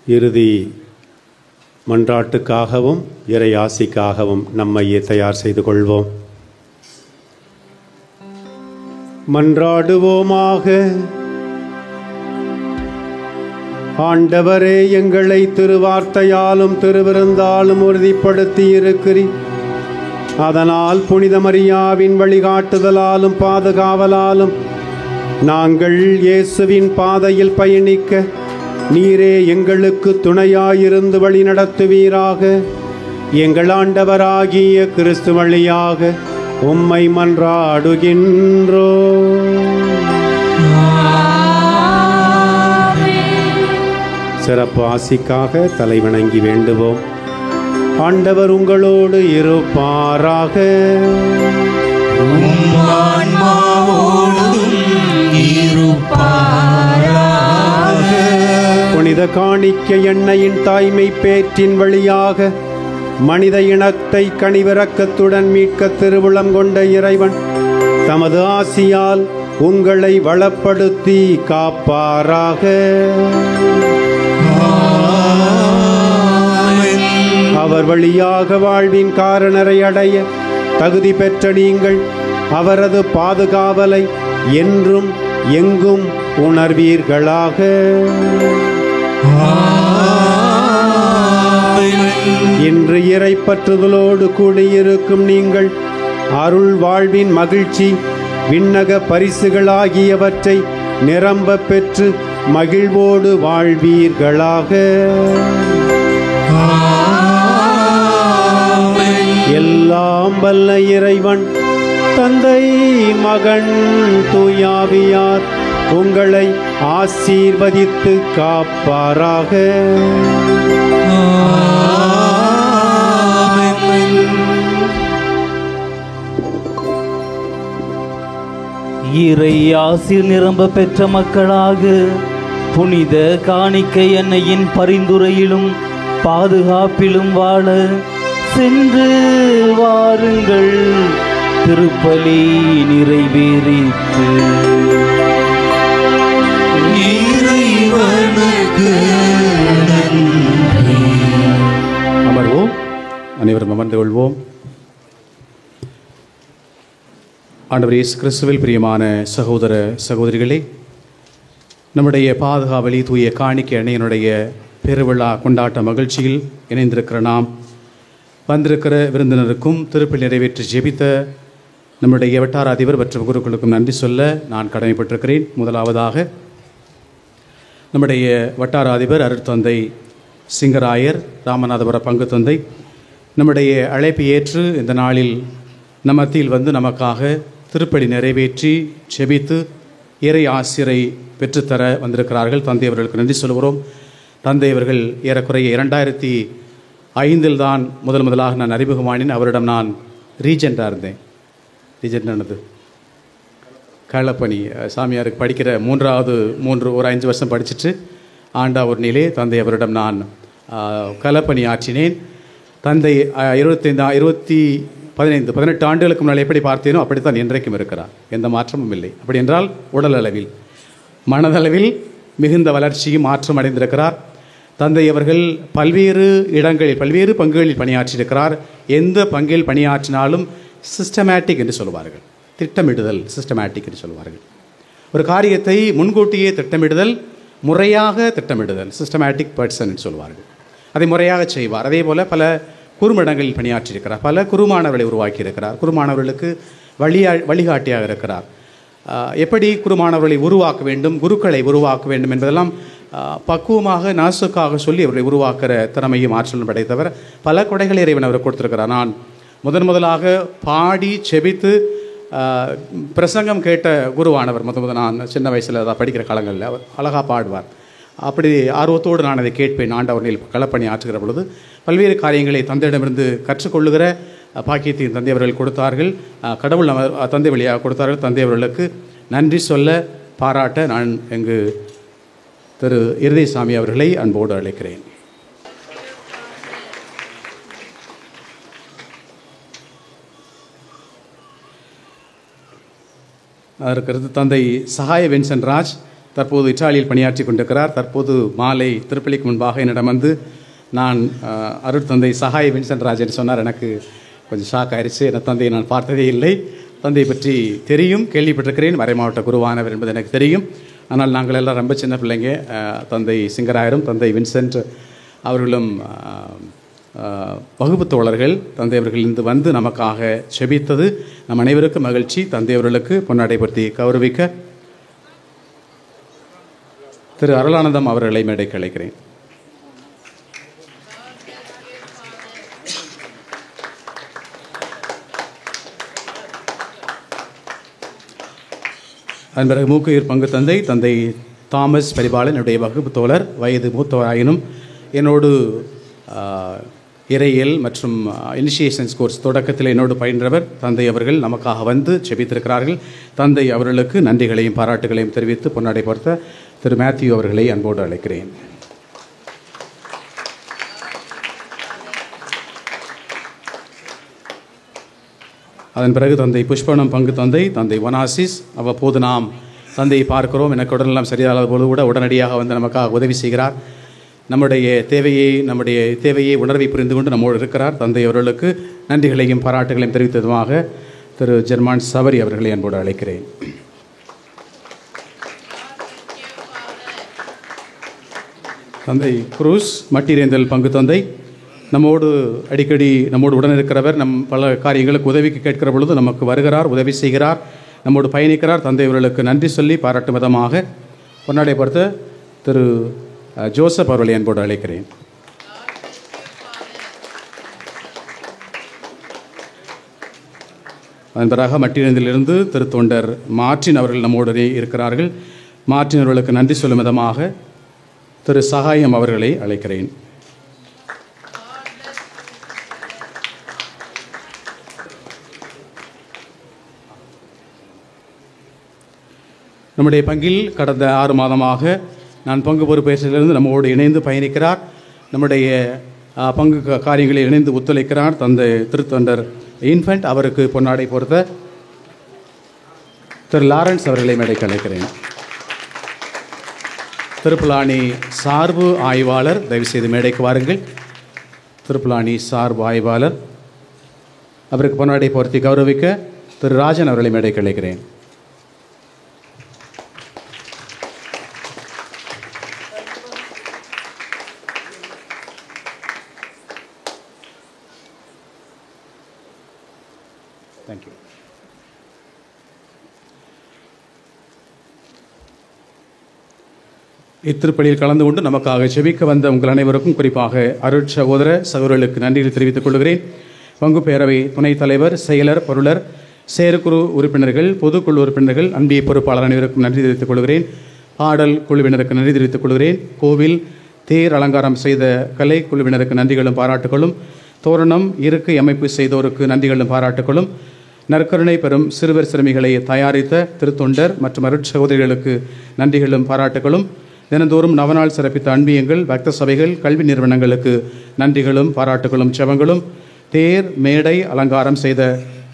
இறுதி மன்றாட்டுக்காகவும் இறை ஆசிக்காகவும் நம்மையே தயார் செய்து கொள்வோம். மன்றாடுவோமாக. ஆண்டவரே, எங்களை திருவார்த்தையாலும் திருவிருந்தாலும் உறுதிப்படுத்தி இருக்கிறீர். அதனால் புனித மரியாவின் வழிகாட்டுதலாலும் பாதுகாவலாலும் நாங்கள் இயேசுவின் பாதையில் பயணிக்க நீரே எங்களுக்கு துணையாயிருந்து வழி நடத்துவீராக. எங்கள் ஆண்டவராகிய கிறிஸ்து வழியாக உம்மை மன்றாடுகின்றோ. சிறப்பு ஆசிக்காக தலைவணங்கி வேண்டுவோம். ஆண்டவர் உங்களோடு இருப்பாராக. புனித காணிக்கை எண்ணெயின் தாய்மை பேற்றின் வழியாக மனித இனத்தை கனிவிரக்கத்துடன் மீட்க திருவுளம் கொண்ட இறைவன் தமது ஆசியால் உங்களை வளப்படுத்தி காப்பாராக. அவர் வழியாக வாழ்வின் காரணரை அடைய தகுதி பெற்ற நீங்கள் அவரது பாதுகாவலை என்றும் எங்கும் உணர்வீர்களாக. இன்று இறைப்பற்றுதலோடு கூடியிருக்கும் நீங்கள் அருள் வாழ்வின் மகிழ்ச்சி விண்ணக பரிசுகளாகியவற்றை நிரம்ப பெற்று மகிழ்வோடு வாழ்வீர்களாக. எல்லாம் வல்ல இறைவன் தந்தை மகன் தூயாவியார் உங்களை ஆசீர்வதித்து காப்பாராக. இறை ஆசீர் நிரம்ப பெற்ற மக்களாக புனித காணிக்கை எண்ணெயின் பரிந்துரையிலும் பாதுகாப்பிலும் வாழ சென்று வாருங்கள். திருப்பலி நிறைவேறிற்று. அமர்வோம். அனைவரும் அமர்ந்து கொள்வோம். ஆண்டவர் இயேசு கிறிஸ்துவில் பிரியமான சகோதர சகோதரிகளே, நம்முடைய பாதுகாவலி தூய காணிக்கை அணையினுடைய பெருவிழா கொண்டாட்ட மகிழ்ச்சியில் இணைந்திருக்கிற நாம் வந்திருக்கிற விருந்தினருக்கும் திருப்பலி நிறைவேற்றி ஜெபித்த நம்முடைய வட்டார அதிபர் மற்றும் குருக்களுக்கும் நன்றி சொல்ல நான் கடமைப்பட்டிருக்கிறேன். முதலாவதாக நம்முடைய வட்டார அதிபர் அருட்தந்தை சிங்கராயர் ராமநாதபுர பங்கு தந்தை நம்முடைய அழைப்பு ஏற்று இந்த நாளில் நம் மத்தியில் வந்து நமக்காக திருப்பலி நிறைவேற்றி ஜெபித்து இறை ஆசிரை பெற்றுத்தர வந்திருக்கிறார்கள். தந்தை அவர்களுக்கு நன்றி சொல்கிறோம். தந்தை அவர்கள் ஏறக்குறைய 2005 தான் முதலாக நான் அறிமுகமானேன். அவரிடம் நான் ரீஜெண்டாக இருந்தேன். ரீஜெண்டானது களப்பணி சாமியாருக்கு படிக்கிற ஒரு 5 வருஷம் படிச்சுட்டு ஆண்டாவூர்னிலே தந்தை அவரிடம் நான் களப்பணி ஆற்றினேன். தந்தை 18 ஆண்டுகளுக்கு முன்னால் எப்படி பார்த்தேனோ அப்படித்தான் இன்றைக்கும் இருக்கிறார். எந்த மாற்றமும் இல்லை. அப்படி என்றால் உடல் அளவில் மனதளவில் மிகுந்த வளர்ச்சியும் மாற்றம் அடைந்திருக்கிறார். தந்தை அவர்கள் பல்வேறு இடங்களில் பல்வேறு பங்குகளில் பணியாற்றியிருக்கிறார். எந்த பங்கில் பணியாற்றினாலும் சிஸ்டமேட்டிக் என்று சொல்லுவார்கள். திட்டமிடுதல் சிஸ்டமேட்டிக் என்று சொல்லுவார்கள். ஒரு காரியத்தை முன்கூட்டியே திட்டமிடுதல், முறையாக திட்டமிடுதல் சிஸ்டமேட்டிக் பர்சன் என்று சொல்லுவார்கள். அதை முறையாக செய்வார். அதே போல் பல குறுமிடங்களில் பணியாற்றியிருக்கிறார். பல குறுமாணவர்களை உருவாக்கியிருக்கிறார். குறுமாணவர்களுக்கு வழிகாட்டியாக இருக்கிறார். எப்படி குறுமாணவர்களை உருவாக்க வேண்டும், குருக்களை உருவாக்க வேண்டும் என்பதெல்லாம் பக்குவமாக நாசுக்காக சொல்லி அவர்களை உருவாக்குற திறமையும் ஆற்றலும் படைத்தவர். பல கொடைகளை இறைவன் அவர் கொடுத்திருக்கிறார். நான் முதலாக பாடி செபித்து பிரசங்கம் கேட்ட குருவானவர். நான் சின்ன வயசில் அதை படிக்கிற காலங்களில் அவர் அழகாக பாடுவார். அப்படி ஆர்வத்தோடு நான் அதை கேட்பேன். ஆண்டவரில் களப்பணி ஆற்றுகிற பொழுது பல்வேறு காரியங்களை தந்தையிடமிருந்து கற்றுக்கொள்ளுகிற பாக்கியத்தையும் தந்தை அவர்கள் கொடுத்தார்கள். கடவுள் தந்தை வழியாக கொடுத்தார்கள். தந்தை அவர்களுக்கு நன்றி சொல்ல பாராட்ட நான் எங்கு திரு இருதயசாமி அவர்களை அன்போடு அழைக்கிறேன். அதற்கடுத்து தந்தை சகாய வின்சென்ட் ராஜ் தற்போது இத்தாலியில் பணியாற்றி கொண்டிருக்கிறார். தற்போது மாலை திருப்பலிக்கு முன்பாக என்னிடம் வந்து நான் அருட்தந்தை சகாய வின்சென்ட் ராஜ் என்று சொன்னார். எனக்கு கொஞ்சம் ஷாக் ஆயிடுச்சு. என் தந்தையை நான் பார்த்ததே இல்லை. தந்தையை பற்றி தெரியும், கேள்விப்பட்டிருக்கிறேன். மறைமாவட்ட குருவானவர் என்பது எனக்கு தெரியும். ஆனால் நாங்கள் எல்லாம் ரொம்ப சின்ன பிள்ளைங்க. தந்தை சிங்கராயரும் தந்தை வின்சென்ட் அவர்களும் வகுப்பு தோழர்கள் தந்தையவர்கள் இருந்து வந்து நமக்காக செபித்தது நம் அனைவருக்கும் மகிழ்ச்சி. தந்தையவர்களுக்கு பொன்னாடைப்படுத்தி கௌரவிக்க திரு அருளானந்தம் அவர்களை மேடைக்கு அழைக்கிறேன். அதன் பிறகு மூக்கையூர் பங்கு தந்தை தாமஸ் பரிபாலன் என்னுடைய வகுப்பு தோழர், வயது மூத்தவராயினும் என்னோடு இறையியல் மற்றும் இனிஷியேஷன்ஸ் கோர்ஸ் தொடக்கத்தில் என்னோடு பயின்றவர். தந்தை அவர்கள் நமக்காக வந்து செபித்திருக்கிறார்கள். தந்தை அவர்களுக்கு நன்றிகளையும் பாராட்டுகளையும் தெரிவித்து பொன்னாடை பொறுத்த திரு மேத்யூ அவர்களை அன்போடு அழைக்கிறேன். அதன் பிறகு தந்தை புஷ்பனம் பங்கு தந்தை வனாசிஸ் அவ்வப்போது நாம் தந்தையை பார்க்கிறோம். எனக்கு உடனெல்லாம் சரியாத போது கூட உடனடியாக வந்து நமக்காக உதவி செய்கிறார். நம்முடைய தேவையை உணர்வை புரிந்து கொண்டு நம்மோடு இருக்கிறார். தந்தை அவர்களுக்கு நன்றிகளையும் பாராட்டுகளையும் தெரிவித்ததுமாக திரு ஜெர்மான் சவரி அவர்களை அன்போடு அழைக்கிறேன். தந்தை குரூஸ் மட்டீரேந்தல் பங்கு தந்தை அடிக்கடி நம்மோடு உடன் இருக்கிறவர். பல காரியங்களுக்கு உதவிக்கு கேட்கிற பொழுது நமக்கு வருகிறார், உதவி செய்கிறார், நம்மோடு பயணிக்கிறார். தந்தை அவர்களுக்கு நன்றி சொல்லி பாராட்டும் விதமாக பொன்னாடை பொறுத்த திரு ஜோசப் அவர்களை அன்போடு அழைக்கிறேன். அதன் பிறகு மட்டீரேந்திலிருந்து திரு தொண்டர் மார்டின் அவர்கள் நம்மோடு இருக்கிறார்கள். மார்டின் அவர்களுக்கு நன்றி சொல்லும் விதமாக திரு சகாயம் அவர்களை அழைக்கிறேன். நம்முடைய பங்கில் கடந்த 6 மாதமாக நான் பங்கு பொறுப்பேற்றிலிருந்து நம்மோடு இணைந்து பயணிக்கிறார். நம்முடைய பங்கு காரியங்களில் இணைந்து ஒத்துழைக்கிறார் தந்தை திருத்தொண்டர் இன்ஃபென்ட். அவருக்கு பொன்னாடை பொறுத்த திரு லாரன்ஸ் அவர்களை மேடைக்கு அழைக்கிறேன். திருப்புலானி சார்பு ஆய்வாளர் தயவுசெய்து மேடைக்கு வாருங்கள். திருப்புலானி சார்பு ஆய்வாளர் அவருக்கு பொன்னாடை பொருத்தி கௌரவிக்க திரு ராஜன் அவர்களை மேடைக்கு அழைக்கிறேன். தேங்க்யூ. இத்திருப்பலியில் கலந்து கொண்டு நமக்காக செபிக்க வந்த உங்கள் அனைவருக்கும், குறிப்பாக அருட்சகோதர சகோதரர்களுக்கு நன்றிகளை தெரிவித்துக் கொள்கிறேன். பங்கு பேரவை துணைத் தலைவர், செயலர், பொருளர், செயற்குழு உறுப்பினர்கள், பொதுக்குழு உறுப்பினர்கள், அன்பிய பொறுப்பாளர் அனைவருக்கும் நன்றி தெரிவித்துக் கொள்கிறேன். பாடல் குழுவினருக்கு நன்றி தெரிவித்துக் கொள்கிறேன். கோவில் தேர் அலங்காரம் செய்த கலை குழுவினருக்கு நன்றிகளும் பாராட்டுகளும், தோரணம் இருக்கை அமைப்பு செய்தோருக்கு நன்றிகளும் பாராட்டுகளும், நற்கருணை பெறும் சிறுவர் சிறுமிகளை தயாரித்த திருத்தொண்டர் மற்றும் அருட்சகோதரிகளுக்கு நன்றிகளும் பாராட்டுகளும், தினந்தோறும் நவநாள் சிறப்பித்த அன்பியங்கள், பக்த சபைகள், கல்வி நிறுவனங்களுக்கு நன்றிகளும் பாராட்டுகளும் செபங்களும், தேர் மேடை அலங்காரம் செய்த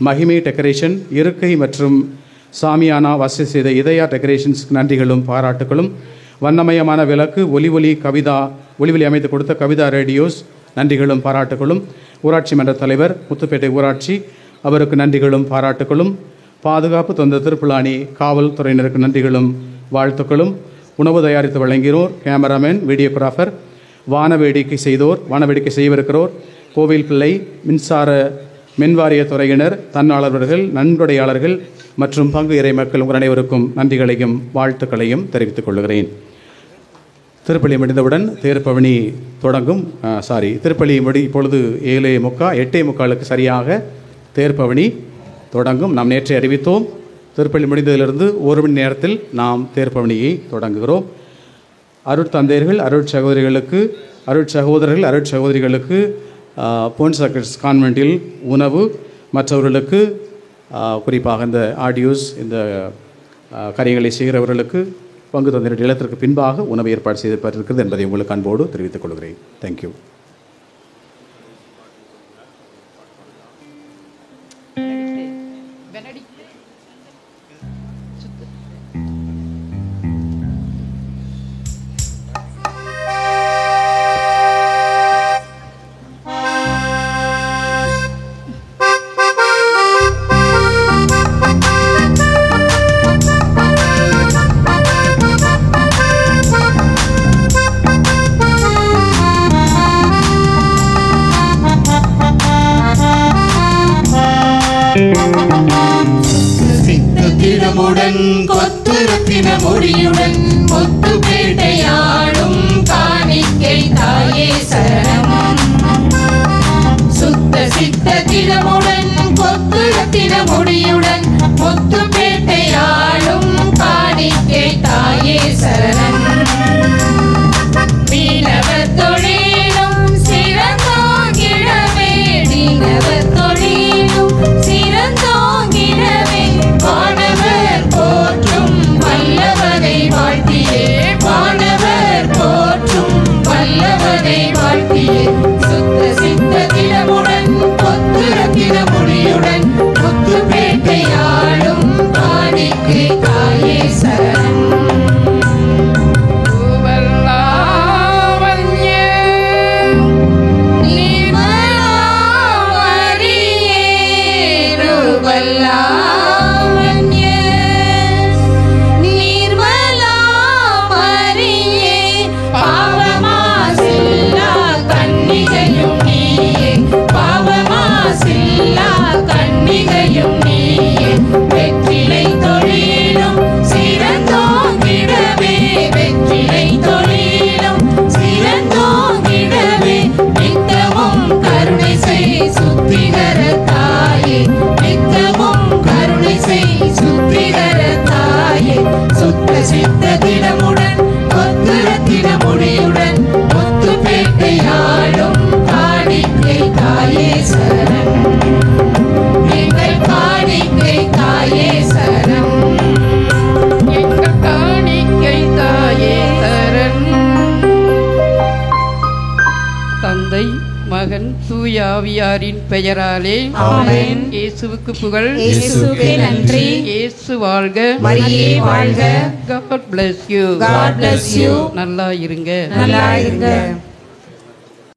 மகிமை டெக்கரேஷன், இருக்கை மற்றும் சாமியானா வசதி செய்த இதயா டெக்கரேஷன்ஸ் நன்றிகளும் பாராட்டுகளும், வண்ணமயமான விளக்கு, ஒலிவொலி அமைத்து கொடுத்த கவிதா ரேடியோஸ் நன்றிகளும் பாராட்டுகளும், ஊராட்சி மன்ற தலைவர் முத்துப்பேட்டை ஊராட்சி அவருக்கு நன்றிகளும் பாராட்டுகளும், பாதுகாப்பு தந்த திருப்புலானி காவல்துறையினருக்கு நன்றிகளும் வாழ்த்துக்களும், உணவு தயாரித்து வழங்கினோர், கேமராமேன், வீடியோகிராஃபர், வானவேடிக்கை செய்யவிருக்கிறோர், கோவில் பிள்ளை, மின்வாரிய துறையினர், தன்னாளர்கள், நன்கொடையாளர்கள் மற்றும் பங்கு இறை மக்கள் உங்கள் அனைவருக்கும் நன்றிகளையும் வாழ்த்துக்களையும் தெரிவித்துக் கொள்கிறேன். திருப்பலி முடிந்தவுடன் தேர்பவனி தொடங்கும். திருப்பலி இப்பொழுது 8:45 சரியாக தேர்பவனி தொடங்கும். நாம் நேற்றை அறிவித்தோம். திருப்பலி முடிந்ததிலிருந்து 1 மணி நேரத்தில் நாம் தேர்பவனியை தொடங்குகிறோம். அருட்தந்தையர்கள், அருட்சகோதரிகளுக்கு போன்சாக்கர்ஸ் கான்வென்ட்டில் உணவு, மற்றவர்களுக்கு குறிப்பாக இந்த ஆடியோஸ் இந்த காரியங்களை செய்கிறவர்களுக்கு பங்கு தந்தையர்கள் இல்லத்திற்கு பின்பாக உணவு ஏற்பாடு செய்யப்பட்டிருக்கிறது என்பதை உங்களுக்கு அன்போடு தெரிவித்துக் கொள்கிறேன். தேங்க்யூ. சித்தத்திடமுடன் கொத்துரத்தின முடியுடன் முத்து பேட்டையாடும் காணிக்கை தாயே சரணம். சுத்த சித்தத்திடமுடன் கொத்துரத்தின முடியுடன் முத்து பேட்டையாடும் காணிக்கை தாயே சரணம். மீனவர் தொழிலும் சிறந்தோங்கிடவே, மீனவர் தொழிலும் சிறந்தோங்கிடவே, வானவர் போற்றும் வல்லவரை வாழ்த்தியே, வானவர் போற்றும் வல்லவரை வாழ்த்தியே. சுத்த சித்தத்திடமுடன் கொத்துரத்தின முடியுடன் முத்து பேட்டையாடும் காணிக்கை தாயே சரணம். வெற்றிலை தொழிலும் சிறந்தோங்கிடவே, வெற்றிலை தொழிலும் சிறந்தோங்கிடவே, நித்தமும் கருணை செய் சுத்திகர தாயே, நித்தமும் கருணை செய் சுத்திகர தாயே. சுத்த சித்தத்திடமுடன் கொத்துரத்தின முடியுடன் முத்து பேட்டையாடும் காணிக்கை தாயே சரணம். எங்கள் காணிக்கை தாயே சரணம், எங்கள் காணிக்கை தாயே சரணம். தந்தை மகன் தூய ஆவியாரின் பெயராலே ஆமென். இயேசுவுக்கு புகழ், இயேசுவுக்கே நன்றி. இயேசு வாழ்க, மரியே வாழ்க. God bless you. God bless you. நல்லா இருங்க, நல்லா இருங்க.